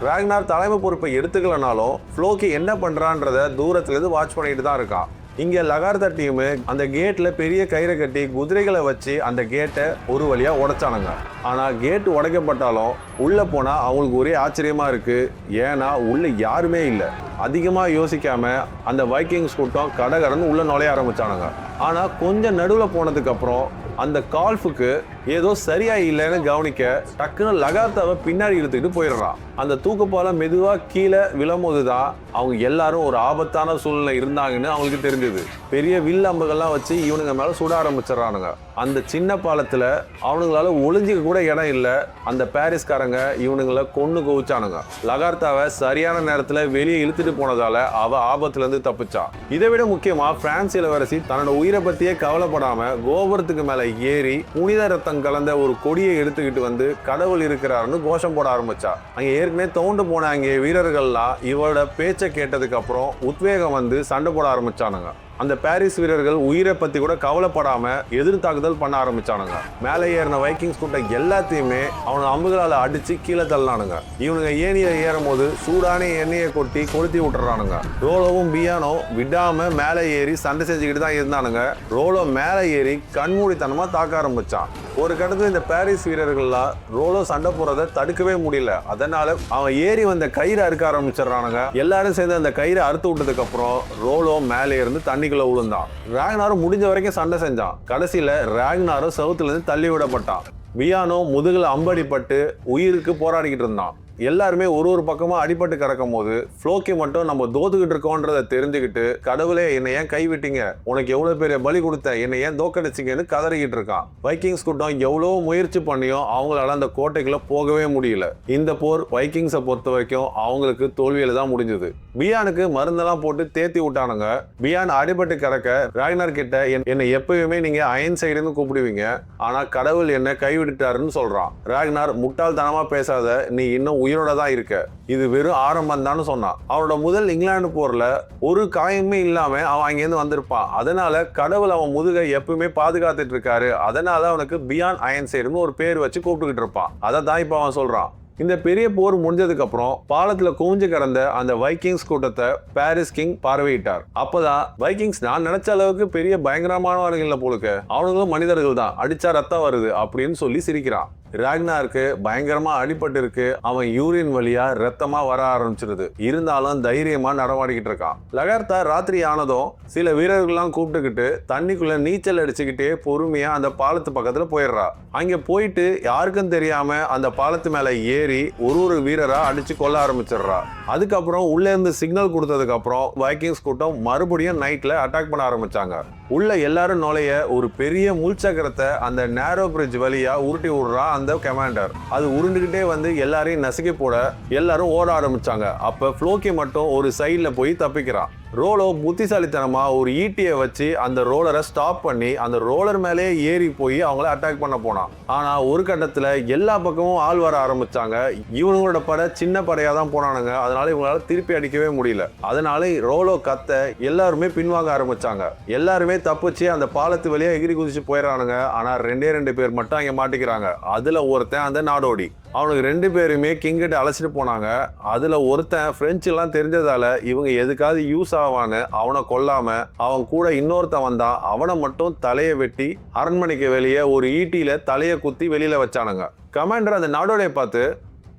ராக்னார் தலைமை பொறுப்பை எடுத்துக்கலனாலும் ஃப்ளோக்கி என்ன பண்றான்றத தூரத்துல இருந்து வாட்ச் பண்ணிட்டு தான் இருக்கான். இங்க லகார்த்தா டீம் அந்த கேட்ல பெரிய கயிறை கட்டி குதிரைகளை வச்சு அந்த கேட்டை ஒரு வழியா உடைச்சானுங்க. ஆனா கேட் உடைக்கப்பட்டாலும் உள்ள போனா அவங்களுக்கு ஒரே ஆச்சரியமா இருக்கு. ஏன்னா உள்ள யாருமே இல்லை. அதிகமா யோசிக்காம அந்த வைக்கிங்ஸ் கூட்டம் கடகடன்னு உள்ள நுழைய ஆரம்பிச்சானுங்க. ஆனா கொஞ்சம் நடுவுல போனதுக்கு அப்புறம் அந்த கால்ஃபுக்கு ஏதோ சரியா இல்லைன்னு கவனிக்க டக்குன்னு லகார்த்தாவை பின்னாடி இழுத்துக்கிட்டு போயிடுறான். அந்த தூக்குப்பாலம் மெதுவா கீழே விழும்போதுதான் அவங்க எல்லாரும் ஒரு ஆபத்தான சூழ்நிலை இருந்தாங்கன்னு அவங்களுக்கு தெரிஞ்சது. பெரிய வில் அம்புகள்லாம் வச்சு இவனுங்க மேல சுட ஆரம்பிச்சிடறானுங்க. அந்த சின்ன பாலத்துல அவனுங்களால ஒளிஞ்சிக்க கூட இடம் இல்லை. அந்த பாரிஸ்காரங்க இவனுங்களை கொன்னு குவிச்சானுங்க. லகார்த்தாவை சரியான நேரத்துல வெளியே இழுத்துட்டு போனதால அவ ஆபத்துல இருந்து தப்பிச்சா. இதை விட முக்கியமா பிரான்ஸ் இளவரசி தன்னோட உயிரை பத்தியே கவலைப்படாம கோபுரத்துக்கு மேல ஏறி புனித ரத்தம் கலந்த ஒரு கொடியை எடுத்துக்கிட்டு வந்து கடவுள் இருக்கிறாருன்னு கோஷம் போட ஆரம்பிச்சா. அங்க ஏற்கனவே தோண்டு போன அங்கே வீரர்கள்லாம் இவரோட பேச்சை கேட்டதுக்கு அப்புறம் உத்வேகம் வந்து சண்டை போட ஆரம்பிச்சானுங்க. அந்த பாரிஸ் வீரர்கள் உயிரை பத்தி கூட கவலைப்படாம எதிர் தாக்குதல் பண்ண ஆரம்பிச்சானுங்க. மேலே ஏறின வைக்கிங்ஸ் கூட்டம் எல்லாத்தையுமே அவனுங்க அம்புகளால அடிச்சு கீழே தள்ளானுங்க. இவனுங்க ஏணியை ஏறும் போது சூடான எண்ணெயை கொட்டி கொளுத்தி விட்டுறானுங்க. ரோலோவும் பியானோ விடாம மேலே ஏறி சண்டை செஞ்சுக்கிட்டு தான் இருந்தானுங்க. ரோலோ மேலே ஏறி கண்மூடித்தனமா தாக்க ஆரம்பிச்சான். ஒரு கட்டத்துல இந்த பாரிஸ் வீரர்கள்லாம் ரோலோ சண்டை போறதை தடுக்கவே முடியல. அதனால அவன் ஏறி வந்த கயிறை அறுக்க ஆரம்பிச்சிடறானுங்க. எல்லாரும் சேர்ந்து அந்த கயிறை அறுத்து விட்டதுக்கு அப்புறம் ரோலோ மேலே இருந்து தண்ணிக்குள்ள விழுந்தான். ராக்னாரும் முடிஞ்ச வரைக்கும் சண்டை செஞ்சான். கடைசியில ராக்னாரும் சவுத்துல இருந்து தள்ளி விடப்பட்டான். பியானோ முதுகுல அம்படிப்பட்டு உயிருக்கு போராடிக்கிட்டு இருந்தான். எல்லாருமே ஒரு பக்கமா அடிபட்டு கிடக்கும் போது ஃப்ளோக்கி மட்டும் நம்ம தோத்துக்கிட்டு இருக்கோன்றதை தெரிஞ்சுக்கிட்டு கடவுளே என்னை ஏன் கைவிட்டீங்க, உனக்கு எவ்வளவு பெரிய பலி கொடுத்த, என்னை ஏன் தோக்கடிச்சிங்கன்னு கதறிக்கிட்டு இருக்கான். வைக்கிங்ஸ் கூட்டம் எவ்வளவு முயற்சி பண்ணியும் அவங்களால அந்த கோட்டைக்குள்ள போகவே முடியல. இந்த போர் வைக்கிங்ஸை பொறுத்த வரைக்கும் அவங்களுக்கு தோல்வியில தான் முடிஞ்சது. பியானுக்கு மருந்தெல்லாம் போட்டு தேத்தி விட்டானுங்க. பியான் அடிபட்டு கிடக்க ராக்னார் கிட்ட என்னை எப்பயுமே நீங்க அயன் சைடுன்னு கூப்பிடுவீங்க, ஆனா கடவுள் என்ன கைவிட்டுட்டாருன்னு சொல்றான். ராக்னார் முட்டாள்தனமா பேசாத, நீ இன்னும் உயிரோட தான் இருக்க, இது வெறும் ஆரம்பம் தான் சொன்னான். அவனோட முதல் இங்கிலாந்து போர்ல ஒரு காயமே இல்லாம அவன் அங்கேருந்து வந்திருப்பான். அதனால கடவுள் அவன் முதுகை எப்பவுமே பாதுகாத்துட்டு இருக்காரு. அதனால அவனுக்கு பியான் அயன் சைடுன்னு ஒரு பேர் வச்சு கூப்பிட்டுக்கிட்டு இருப்பான். அதை தான் இப்ப அவன் சொல்றான். இந்த பெரிய போர் முடிஞ்சதுக்கு அப்புறம் பாலத்துல குவிஞ்சு கிடந்த அந்த வைக்கிங்ஸ் கூட்டத்தை பாரிஸ் கிங் பார்வையிட்டார். அப்பதான் வைக்கிங்ஸ் நான் நினைச்ச அளவுக்கு பெரிய பயங்கரமானவர்கள் இல்ல போலுக்கு, அவனுங்களும் மனிதர்கள் தான், அடிச்சா ரத்தம் வருது அப்படின்னு சொல்லி சிரிக்கிறான். ராக்னாருக்கு பயங்கரமா அடிபட்டு இருக்கு. அவன் யூரின் வழியா ரத்தமா வர ஆரம்பிச்சிருது. இருந்தாலும் தைரியமா நடமாடிக்கிட்டு இருக்கான். லகார்த்தா ராத்திரி ஆனதும் சில வீரர்கள்லாம் கூப்பிட்டுக்கிட்டு தண்ணிக்குள்ள நீச்சல் அடிச்சுக்கிட்டே பொறுமையா அந்த பாலத்து பக்கத்துல போயிடுறா. அங்க போயிட்டு யாருக்கும் தெரியாம அந்த பாலத்து மேல ஏறி ஒரு வீரரா அடிச்சு கொல்ல ஆரம்பிச்சிடுறா. அதுக்கப்புறம் உள்ள இருந்து சிக்னல் கொடுத்ததுக்கு அப்புறம் வைக்கிங்ஸ் கூட்டம் மறுபடியும் நைட்ல அட்டாக் பண்ண ஆரம்பிச்சாங்க. உள்ள எல்லாரும் நுழைய ஒரு பெரிய முள்சக்கரத்தை அந்த நேரோ பிரிட்ஜ் வழியா உருட்டி விடுறான் அந்த கமாண்டர். அது உருண்டுகிட்டே வந்து எல்லாரையும் நசுக்கி போட எல்லாரும் ஓட ஆரம்பிச்சாங்க. அப்ப ஃப்ளோக்கி மட்டும் ஒரு சைட்ல போய் தப்பிக்கிறான். ரோலோ புத்திசாலித்தனமா ஒரு ஈட்டியை வச்சு அந்த ரோலரை ஸ்டாப் பண்ணி அந்த ரோலர் மேலே ஏறி போய் அவங்கள அட்டாக் பண்ண போனான். ஆனா ஒரு கட்டத்துல எல்லா பக்கமும் ஆள் வர ஆரம்பிச்சாங்க. இவங்களோட படை சின்ன படையா தான் போனானுங்க. அதனால இவங்களால திருப்பி அடிக்கவே முடியல. அதனால ரோலோ கத்த எல்லாருமே பின்வாங்க ஆரம்பிச்சாங்க. எல்லாருமே தப்பிச்சு அந்த பாலத்து வழியா எகிரி குதிச்சு போயிடறானுங்க. ஆனா ரெண்டே பேர் மட்டும் அங்க மாட்டிக்கிறாங்க. அதுல ஒருத்தன் அந்த நாடோடி. அவனுக்கு 2 பேருமே கிங்கிட்ட அழைச்சிட்டு போனாங்க. அதுல ஒருத்தன் பிரெஞ்சு எல்லாம் தெரிஞ்சதால இவங்க எதுக்காவது யூஸ் ஆவான்னு அவனை கொல்லாம அவன் கூட இன்னொருத்தன் வந்தான். அவனை மட்டும் தலையை வெட்டி அரண்மனைக்கு வெளியே ஒரு ஈட்டியில தலையை குத்தி வெளியில வச்சானுங்க. கமாண்டர் அந்த நாடோடைய பார்த்து,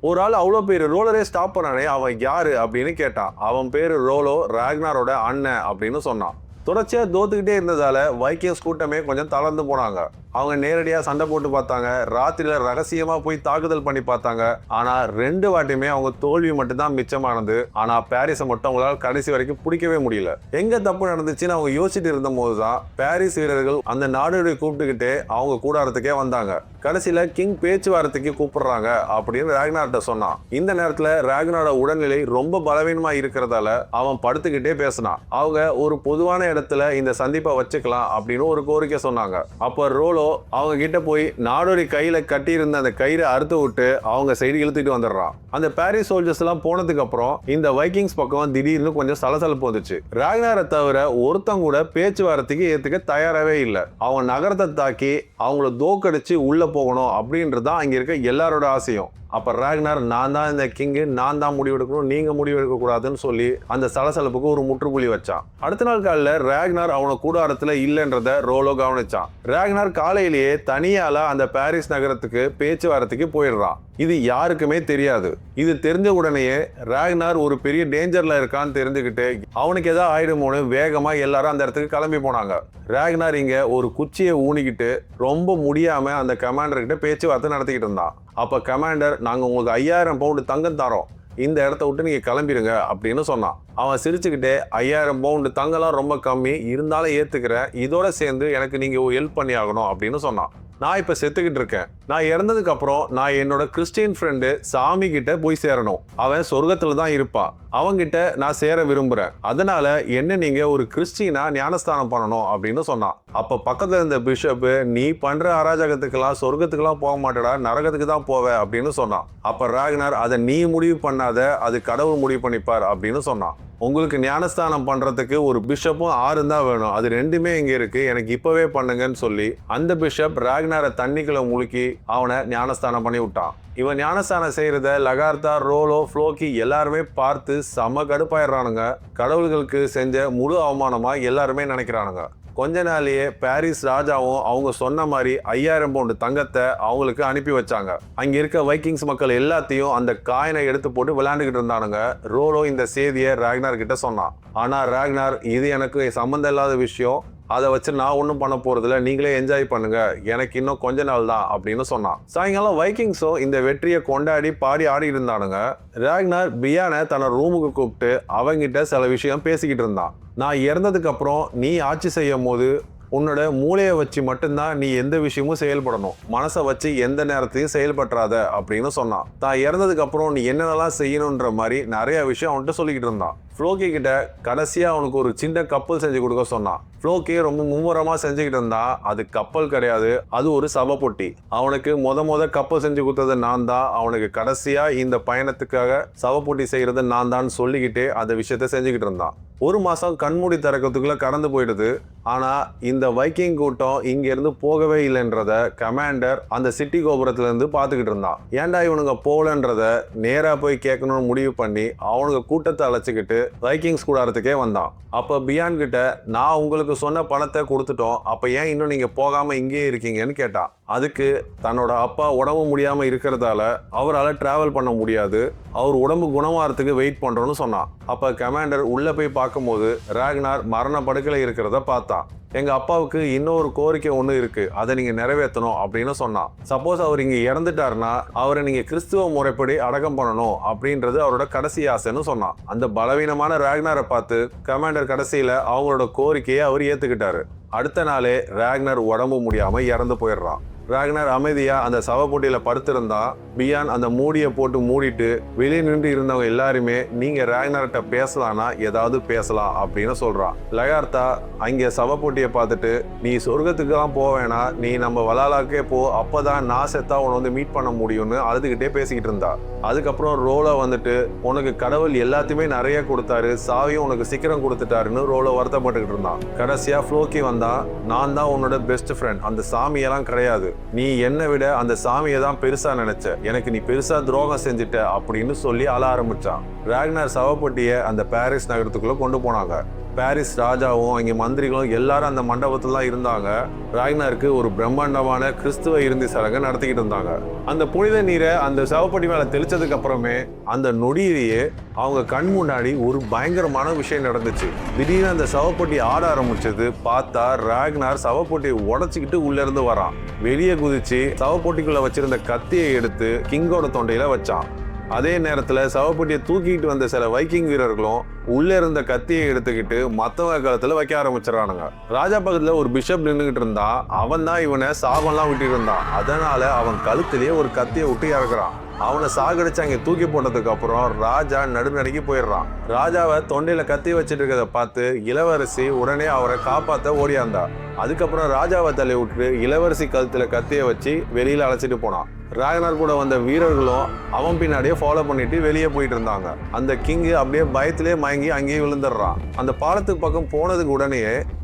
ஒரு ஆள் அவ்வளோ பேர் ரோலரே ஸ்டாப் பண்ணானே, அவன் யாரு அப்படின்னு கேட்டான். அவன் பேரு ரோலோ, ராக்னாரோட அண்ணன் அப்படின்னு சொன்னான். தொடர்ச்சியா தோத்துக்கிட்டே இருந்ததால வைக்கிங்ஸ் கூட்டமே கொஞ்சம் தளர்ந்து போனாங்க. அவங்க நேரடியா சண்டை போட்டு பார்த்தாங்க. ராத்திரியில ரகசியமா போய் தாக்குதல் பண்ணி பார்த்தாங்க. ஆனா 2 வாட்டியுமே அவங்க தோல்வி மட்டும்தான் மிச்சமானது. ஆனா பாரிஸை மட்டும் அவங்களால கடைசி வரைக்கும் பிடிக்கவே முடியல. எங்க தப்பு நடந்துச்சுன்னு அவங்க யோசிச்சுட்டு இருந்த போதுதான் பாரிஸ் வீரர்கள் அந்த நாடோடி கூப்பிட்டுக்கிட்டே அவங்க கூடாரத்துக்கே வந்தாங்க. கடைசியில கிங் பேச்சுவார்த்தைக்கு கூப்பிடுறாங்க அப்படின்னு ராக்னார்ட்ட சொன்னான். இந்த நேரத்துல ராக்னாரோட உடல்நிலை ரொம்ப பலவீனமா இருக்கிறதால அவன் படுத்துக்கிட்டே பேசினான். அவங்க ஒரு பொதுவான இடத்துல இந்த சந்திப்பை வச்சுக்கலாம் அப்படின்னு ஒரு கோரிக்கை சொன்னாங்க. அப்ப ரோலோ ரோலோ அவங்க கிட்ட போய் நாடோடி கையில கட்டி இருந்த அந்த கயிறை அறுத்து விட்டு அவங்க சைடு இழுத்துட்டு வந்துடுறான். அந்த பாரிஸ் சோல்ஜர்ஸ் எல்லாம் போனதுக்கு அப்புறம் இந்த வைக்கிங்ஸ் பக்கம் திடீர்னு கொஞ்சம் சலசலப்பு வந்துச்சு. ராக்னாரை தவிர ஒருத்தங்க கூட பேச்சுவார்த்தைக்கு ஏத்துக்க தயாராகவே இல்லை. அவன் நகரத்தை தாக்கி அவங்கள தோக்கடிச்சு உள்ள போகணும் அப்படின்றதான் அங்க இருக்க எல்லாரோட ஆசையும். அப்ப ராக்னார் நான் தான் இந்த கிங்கு, நான் தான் முடிவெடுக்கணும், நீங்க முடிவெடுக்க கூடாதுன்னு சொல்லி அந்த சலசலப்புக்கு ஒரு முற்றுப்புள்ளி வச்சான். அடுத்த நாள் காலையில ராக்னார் அவன கூடாரத்துல இல்லைன்றத ரோலோ கவனிச்சான். ராக்னார் காலையிலேயே தனியால அந்த பாரிஸ் நகரத்துக்கு பேச்சுவார்த்தைக்கு போயிடுறான். இது யாருக்குமே தெரியாது. இது தெரிஞ்ச உடனேயே ராக்னார் ஒரு பெரிய டேஞ்சர்ல இருக்கான்னு தெரிஞ்சுக்கிட்டு அவனுக்கு ஏதாவது ஆயிடுமோன்னு வேகமா எல்லாரும் அந்த இடத்துக்கு கிளம்பி போனாங்க. ராக்னார் இங்க ஒரு குச்சியை ஊனிக்கிட்டு ரொம்ப முடியாம அந்த கமாண்டர் கிட்ட பேச்சுவார்த்தை நடத்திக்கிட்டு இருந்தான். அப்ப கமாண்டர், நாங்க உங்களுக்கு 5000 பவுண்டு தங்கம் தரோம், இந்த இடத்த விட்டு நீங்க கிளம்பிடுங்க அப்படின்னு சொன்னான். அவன் சிரிச்சுக்கிட்டே 5000 பவுண்டு தங்கம்லாம் ரொம்ப கம்மி, இருந்தாலும் ஏத்துக்கிறேன், இதோட சேர்ந்து எனக்கு நீங்க ஹெல்ப் பண்ணி ஆகணும் அப்படின்னு சொன்னான். நான் இப்ப செத்துக்கிட்டு இருக்கேன். நான் இறந்ததுக்கு அப்புறம் நான் என்னோட கிறிஸ்டியன் ஃப்ரெண்டு சாமி கிட்ட போய் சேரணும். அவன் சொர்க்கத்துல தான் இருப்பான். அவங்கிட்ட நான் சேர விரும்புறேன். அதனால என்ன நீங்க ஒரு கிறிஸ்டியனா ஞானஸ்தானம் பண்ணணும் அப்படின்னு சொன்னான். அப்ப பக்கத்துல இருந்த பிஷப், நீ பண்ற அராஜகத்துக்கெல்லாம் சொர்க்கத்துக்கெல்லாம் போக மாட்டேடா, நரகத்துக்கு தான் போவ அப்படின்னு சொன்னான். அப்ப ராக்னார், அதை நீ முடிவு பண்ணாத, அது கடவுள் முடிவு பண்ணிப்பார் அப்படின்னு சொன்னான். உங்களுக்கு ஞானஸ்தானம் பண்றதுக்கு ஒரு பிஷப்பும் 6 தான் வேணும், அது 2மே இங்க இருக்கு, எனக்கு இப்பவே பண்ணுங்கன்னு சொல்லி அந்த பிஷப் ராக்னாரை தண்ணிக்குள்ள முழுக்கி அவனை ஞானஸ்தானம் பண்ணி விட்டான். இவன் ஞானஸ்தானம் செய்யறத லகார்த்தா, ரோலோ, ஃப்ளோக்கி எல்லாருமே பார்த்து செம கடுப்பாயிடுறானுங்க. கடவுள்களுக்கு செஞ்ச முழு அவமானமா எல்லாருமே நினைக்கிறானுங்க. கொஞ்ச நாளையே பாரிஸ் ராஜாவும் அவங்க சொன்ன மாதிரி 5000 பவுண்டு தங்கத்தை அவங்களுக்கு அனுப்பி வச்சாங்க. அங்க இருக்க வைக்கிங்ஸ் மக்கள் எல்லாத்தையும் அந்த காயினை எடுத்து போட்டு விளையாண்டுகிட்டு இருந்தானுங்க. ரோலோ இந்த செய்தியை ராக்னார் கிட்ட சொன்னான். ஆனா ராக்னார், இது எனக்கு சம்மந்தம் இல்லாத விஷயம், அதை வச்சு நான் ஒன்றும் பண்ண போறதில்ல, நீங்களே என்ஜாய் பண்ணுங்க, எனக்கு இன்னும் கொஞ்ச நாள் தான் அப்படின்னு சொன்னான். சாயங்காலம் வைக்கிங்ஸும் இந்த வெற்றியை கொண்டாடி பாடி ஆடி இருந்தானுங்க. ராக்னார் பியானை தன்னோட ரூமுக்கு கூப்பிட்டு அவங்கிட்ட சில விஷயம் பேசிக்கிட்டு இருந்தான். நான் இறந்ததுக்கு அப்புறம் நீ ஆட்சி செய்யும் போது உன்னோட மூளையை வச்சு மட்டும்தான் நீ எந்த விஷயமும் செயல்படணும், மனசை வச்சு எந்த நேரத்தையும் செயல்படுறாத அப்படின்னு சொன்னான். தான் இறந்ததுக்கு அப்புறம் நீ என்னென்னலாம் செய்யணுன்ற மாதிரி நிறைய விஷயம் அவன்கிட்ட சொல்லிக்கிட்டு இருந்தான். ஃப்ளோக்கி கிட்ட கடைசியா அவனுக்கு ஒரு சின்ன கப்பல் செஞ்சு கொடுக்க சொன்னான். ஃப்ளோக்கி ரொம்ப மும்முரமா செஞ்சுக்கிட்டு இருந்தான். அது கப்பல் கிடையாது, அது ஒரு சவப்பொட்டி. அவனுக்கு முத கப்பல் செஞ்சு கொடுத்தது நான் தான், அவனுக்கு கடைசியா இந்த பயணத்துக்காக சவப்பொட்டி செய்யறது நான் தான் சொல்லிக்கிட்டே அந்த விஷயத்த செஞ்சுக்கிட்டு இருந்தான். 1 மாசம் கண்மூடி திறக்கிறதுக்குள்ள கடந்து போயிடுது. ஆனா இந்த வைக்கிங் கூட்டம் இங்க இருந்து போகவே இல்லைன்றத கமாண்டர் அந்த சிட்டி கோபுரத்துல இருந்து பாத்துக்கிட்டு இருந்தான். ஏன்டா இவனுங்க போலன்றத நேரா போய் கேட்கணும்னு முடிவு பண்ணி அவனுங்க கூட்டத்தை அழைச்சிக்கிட்டு வைக்கிங்ஸ் கூடாரத்துக்கே வந்தான். அப்ப பியான் கிட்ட, நான் உங்களுக்கு சொன்ன பணத்தை கொடுத்துட்டோம், அப்ப ஏன் இன்னும் நீங்க போகாம இங்கே இருக்கீங்கன்னு கேட்டான். அதுக்கு தன்னோட அப்பா உடம்பு முடியாம இருக்கிறதால அவரால் டிராவல் பண்ண முடியாது, அவர் உடம்பு குணமாறதுக்கு வெயிட் பண்றோம்னு சொன்னான். அப்ப கமாண்டர் உள்ள போய் பார்க்கும்போது ராக்னார் மரண படுக்கையில இருக்கிறத பார்த்தான். எங்க அப்பாவுக்கு இன்னொரு கோரிக்கை ஒண்ணு இருக்கு, அதை நீங்க நிறைவேற்றணும் அப்படின்னு சொன்னான். சப்போஸ் அவர் இங்க இறந்துட்டாருன்னா அவரை நீங்க கிறிஸ்துவ முறைப்படி அடக்கம் பண்ணணும் அப்படின்றது அவரோட கடைசி ஆசைன்னு சொன்னான். அந்த பலவீனமான ராக்னாரை பார்த்து கமாண்டர் கடைசியில அவங்களோட கோரிக்கையை அவர் ஏத்துக்கிட்டாரு. அடுத்த நாளே ராக்னார் உடம்பு முடியாம இறந்து போயிடுறான். ராக்னார் அமைதியா அந்த சவப்பொட்டியில படுத்திருந்தா. பியான் அந்த மூடியை போட்டு மூடிட்டு வெளியே நின்று இருந்தவங்க எல்லாருமே, நீங்க ராக்னார்கிட்ட பேசலாம்னா ஏதாவது பேசலாம் அப்படின்னு சொல்றான். லகார்த்தா அங்க சவப்பொட்டியை பார்த்துட்டு, நீ சொர்க்கத்துக்கு தான் போவேனா, நீ நம்ம வலாலாக்கே போ, அப்பதான் நான் செத்தா உன்னை வந்து மீட் பண்ண முடியும்னு அழுதுகிட்டே பேசிக்கிட்டு இருந்தா. அதுக்கப்புறம் ரோலோ வந்துட்டு, உனக்கு கடவுள் எல்லாத்தையுமே நிறைய கொடுத்தாரு, சாவியும் உனக்கு சீக்கிரம் கொடுத்துட்டாருன்னு ரோலோ வருத்தப்பட்டுக்கிட்டு இருந்தான். கடைசியா ஃப்ளோக்கி வந்தா, நான் தான் உன்னோட பெஸ்ட் ஃப்ரெண்ட், அந்த சாமியெல்லாம் கிடையாது, நீ என்னை விட அந்த சாமியை தான் பெருசா நினைச்ச, எனக்கு நீ பெருசா துரோகம் செஞ்சுட்ட அப்படின்னு சொல்லி அழ ஆரம்பிச்சான். ராக்னார் சவப்பொட்டியை அந்த பாரிஸ் நகரத்துக்குள்ள கொண்டு போனாங்க. பாரிஸ் ராஜாவும் அங்கே மந்திரிகளும் எல்லாரும் அந்த மண்டபத்துல தான் இருந்தாங்க. ராக்னாருக்கு ஒரு பிரம்மாண்டமான கிறிஸ்துவ இறுதி சடங்கு நடத்திக்கிட்டு இருந்தாங்க. அந்த புனித நீரை அந்த சவப்பொட்டி மேல தெளிச்சதுக்கு அப்புறமே அந்த நொடியிலேயே அவங்க கண் முன்னாடி ஒரு பயங்கரமான விஷயம் நடந்துச்சு. திடீர்னு அந்த சவப்பொட்டி ஆட ஆரம்பிச்சது. பார்த்தா ராக்னார் சவப்பொட்டியை உடைச்சிக்கிட்டு உள்ள இருந்து வரான். வெளியே குதிச்சு சவப்பொட்டிக்குள்ள வச்சிருந்த கத்தியை எடுத்து கிங்கோட தொண்டையில வச்சான். அதே நேரத்துல சவப்பொட்டியை தூக்கிட்டு வந்த சில வைக்கிங் வீரர்களும் உள்ள இருந்த கத்தியை எடுத்துக்கிட்டு மத்தவங்க காலத்துல வைக்க ஆரம்பிச்சிடறானுங்க. ராஜா பக்கத்துல ஒரு பிஷப் நின்றுகிட்டு இருந்தான். அவன் தான் இவனை சாபம்லாம் விட்டு இருந்தான். அதனால அவன் கழுத்திலேயே ஒரு கத்தியை விட்டு இறக்குறான். அவனை சாகடிச்சு அங்கே தூக்கி போட்டதுக்கு அப்புறம் ராஜா நடுநடுங்கி போயிடுறான். ராஜாவை தொண்டையில கத்தி வச்சிட்டு இருக்கிறத பார்த்து இளவரசி உடனே அவரை காப்பாத்த ஓடியாந்தா. அதுக்கப்புறம் ராஜாவை தள்ளி விட்டு இளவரசி கழுத்துல கத்திய வச்சு வெளியில அழைச்சிட்டு போனான். ராகனார் கூட வந்த வீரர்களும் அவன் பின்னாடியே ஃபாலோ பண்ணிட்டு வெளியே போயிட்டு இருந்தாங்க. அந்த கிங்கு அப்படியே பயத்திலே மயங்கி அங்கேயே விழுந்துடுறான். அந்த பாலத்துக்கு பக்கம் போனதுக்கு உடனே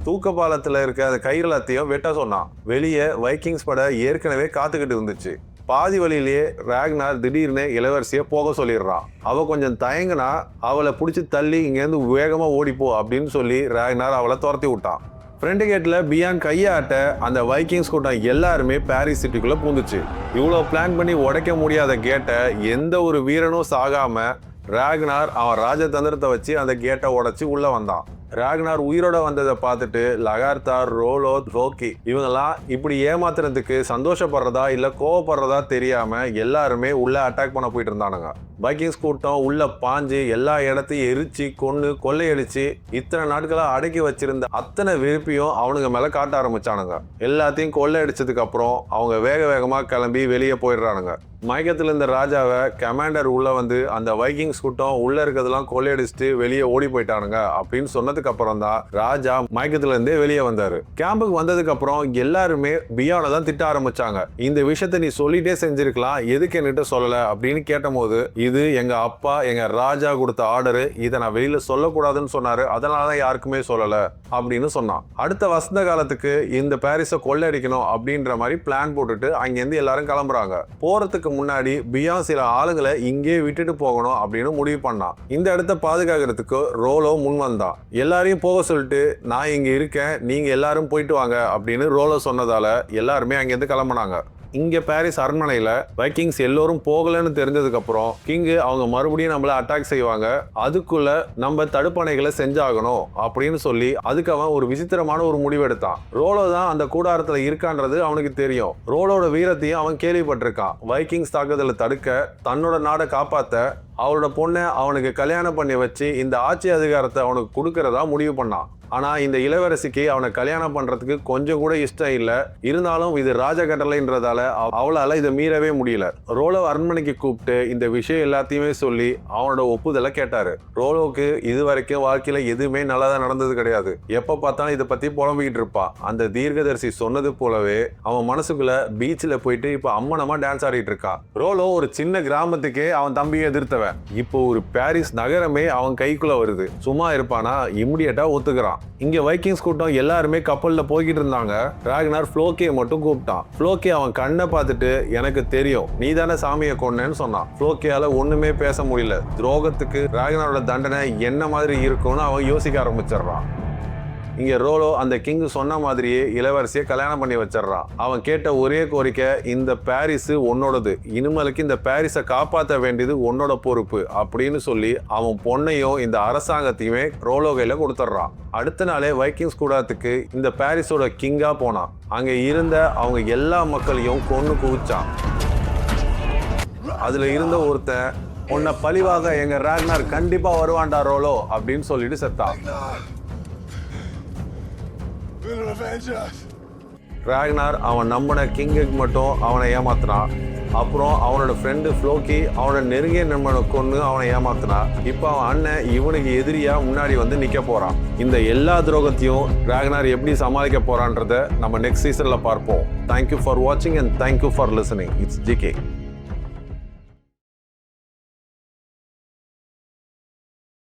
தூக்க பாலத்துல இருக்க அந்த கயிறெல்லாத்தையும் வெட்ட சொன்னான். வெளியே வைக்கிங்ஸ் பட ஏற்கனவே காத்துக்கிட்டு இருந்துச்சு. பாதி வழியிலேயே ராகனார் திடீர்னு இளவரசியை போக சொல்லிடுறான். அவ கொஞ்சம் தயங்கினா அவளை பிடிச்சி தள்ளி இங்கேருந்து வேகமா ஓடிப்போ அப்படின்னு சொல்லி ராகனார் அவளை துரத்தி விட்டான். ஃப்ரண்ட் கேட்ல பியான் கையாட்ட அந்த வைக்கிங்ஸ் கூட்டம் எல்லாருமே பாரிஸ் சிட்டிக்குள்ள பூந்துச்சு. இவ்வளோ பிளான் பண்ணி உடைக்க முடியாத கேட்டை எந்த ஒரு வீரனும் சாகாம ராகனார் அவன் ராஜதந்திரத்தை வச்சு அந்த கேட்டை உடைச்சு உள்ள வந்தான். ராகனார் உயிரோட வந்ததை பார்த்துட்டு லகார்த்தார், ரோலோ, ரோக்கி இவங்கெல்லாம் இப்படி ஏமாத்துறதுக்கு சந்தோஷப்படுறதா இல்ல கோவப்படுறதா தெரியாம எல்லாருமே உள்ள அட்டாக் பண்ண போயிட்டு இருந்தானுங்க. வைக்கிங்ஸ் கூட்டம் உள்ள பாஞ்சு எல்லா இடத்தையும் எரிச்சு கொன்னு கொள்ளையடிச்சு இத்தனை நாட்களா அடக்கி வச்சிருந்த அத்தனை விருப்பியும் அவனுங்க மேல காட்ட ஆரம்பிச்சானுங்க. எல்லாத்தையும் கொள்ளையடிச்சதுக்கு அப்புறம் அவங்க வேக வேகமா கிளம்பி வெளியே போயிடுறானுங்க. மயக்கத்துல இருந்த ராஜாவை கமாண்டர் உள்ள வந்து அந்த வைக்கிங்ஸ் கூட்டம் உள்ள இருக்கிறதெல்லாம் கொள்ளையடிச்சுட்டு வெளியே ஓடி போயிட்டானுங்க அப்படின்னு சொன்னதுக்கு அப்புறம் தான் ராஜா மயக்கத்துல இருந்தே வெளியே வந்தாரு. கேம்புக்கு வந்ததுக்கு அப்புறம் எல்லாருமே பியானை தான் திட்ட ஆரம்பிச்சாங்க. இந்த விஷயத்த நீ சொல்லிட்டே செஞ்சிருக்கலாம், எதுக்கு என்கிட்ட சொல்லல அப்படின்னு கேட்டபோது இது எங்க அப்பா எங்க ராஜா கொடுத்த ஆர்டரு, இதை நான் வெளியில சொல்லக்கூடாதுன்னு சொன்னாரு, அதனாலதான் யாருக்குமே சொல்லல அப்படின்னு சொன்னான். அடுத்த வசந்த காலத்துக்கு இந்த பாரிஸை கொள்ளையடிக்கணும் அப்படின்ற மாதிரி பிளான் போட்டுட்டு அங்கிருந்து எல்லாரும் கிளம்புறாங்க. போறதுக்கு முன்னாடி பியான் சில ஆளுங்களை இங்கே விட்டுட்டு போகணும் அப்படின்னு முடிவு பண்ணான். இந்த இடத்த பாதுகாக்கிறதுக்கு ரோலோ முன் வந்தான். எல்லாரையும் போக சொல்லிட்டு நான் இங்க இருக்கேன், நீங்க எல்லாரும் போயிட்டு வாங்க அப்படின்னு ரோலோ சொன்னதால எல்லாருமே அங்கிருந்து கிளம்புனாங்க. இங்க பாரிஸ் அரண்மனையில வைக்கிங்ஸ் எல்லோரும் போகலன்னு தெரிஞ்சதுக்கு அப்புறம் கிங்கு அவங்க மறுபடியும் நம்மள அட்டாக் செய்வாங்க, அதுக்குள்ள நம்ம தடுப்பணைகளை செஞ்சாகணும் அப்படின்னு சொல்லி அதுக்கு அவன் ஒரு விசித்திரமான ஒரு முடிவு எடுத்தான். ரோலோ தான் அந்த கூடாரத்துல இருக்கான்றது அவனுக்கு தெரியும். ரோலோட வீரத்தையும் அவன் கேள்விப்பட்டிருக்கான். வைக்கிங்ஸ் தாக்குதலை தடுக்க, தன்னோட நாடை காப்பாத்த அவளோட பொண்ணை அவனுக்கு கல்யாணம் பண்ணி வச்சு இந்த ஆட்சி அதிகாரத்தை அவனுக்கு கொடுக்கறதா முடிவு பண்ணான். ஆனா இந்த இளவரசிக்கு அவனை கல்யாணம் பண்றதுக்கு கொஞ்சம் கூட இஷ்டம் இல்ல. இருந்தாலும் இது ராஜ கட்டளைன்றதால அவளால இதை மீறவே முடியல. ரோலோ அரண்மனைக்கு கூப்பிட்டு இந்த விஷயம் எல்லாத்தையுமே சொல்லி அவனோட ஒப்புதலை கேட்டாரு. ரோலோவுக்கு இது வரைக்கும் வாழ்க்கையில எதுவுமே நல்லதா நடந்தது கிடையாது. எப்ப பார்த்தாலும் இதை பத்தி புலம்பிக்கிட்டு இருப்பான். அந்த தீர்க்கதரிசி சொன்னது போலவே அவன் மனசுக்குள்ள பீச்சில் போயிட்டு இப்ப அம்மனமா டான்ஸ் ஆடிட்டு இருக்கான். ரோலோ ஒரு சின்ன கிராமத்துக்கே அவன் தம்பியை எதிர்த்தவன். இப்போ ஒரு பாரிஸ் நகரமே அவன் கைக்குள்ள வருது. சும்மா இருப்பானா? இமிடியேட்டா ஒத்துக்கிறான். இங்க வைக்கிங்ஸ் கூட்டம் எல்லாருமே கப்பல்ல போய்கிட்டு இருந்தாங்க. ராகனார் ஃப்ளோக்கியை மட்டும் கூப்பிட்டான். ஃப்ளோக்கி அவன் கண்ணை பார்த்துட்டு எனக்கு தெரியும் நீ தானே சாமியை கொன்னேன்னு சொன்னான். ஃப்ளோக்கியால ஒண்ணுமே பேச முடியல. துரோகத்துக்கு ராகனாரோட தண்டனை என்ன மாதிரி இருக்கும்னு அவன் யோசிக்க ஆரம்பிச்சிடுறான். இங்க ரோலோ அந்த கிங் சொன்ன மாதிரியே இளவரசியை கல்யாணம் பண்ணி வச்சிடறான். அவன் கேட்ட ஒரே கோரிக்கை, இந்த பாரிஸ் உன்னோடது, இனிமேலுக்கு இந்த பாரிஸை காப்பாற்ற வேண்டியது உன்னோட பொறுப்பு அப்படின்னு சொல்லி அவன் பொண்ணையும் இந்த அரசாங்கத்தையுமே ரோலோ கையில கொடுத்துட்றான். அடுத்த நாளே வைக்கிங்ஸ் கூடாரத்துக்கு இந்த பாரிஸோட கிங்கா போனான். அங்க இருந்த அவங்க எல்லா மக்களையும் கொன்னு குவிச்சான். அதுல இருந்த ஒருத்தன், உன்னை பழிவாக எங்க ராகனார் கண்டிப்பா வருவான்டா ரோலோ அப்படின்னு சொல்லிட்டு செத்தான். ராகனார் அவன் நம்பின கிங்குக்கு மட்டும் அவனை ஏமாத்தினான். அப்புறம் அவனோட ஃப்ரெண்டு ஃப்ளோக்கி அவனோட நெருங்கிய நண்பனை கொண்டு அவனை ஏமாத்தினான். இப்போ அவன் அண்ணன் இவனுக்கு எதிரியா முன்னாடி வந்து நிக்க போறான். இந்த எல்லா துரோகத்தையும் ராகனார் எப்படி சமாளிக்க போறான்றத நம்ம நெக்ஸ்ட் சீசன்ல பார்ப்போம். தேங்க்யூ ஃபார் வாட்சிங் and thank you for listening. It's GK.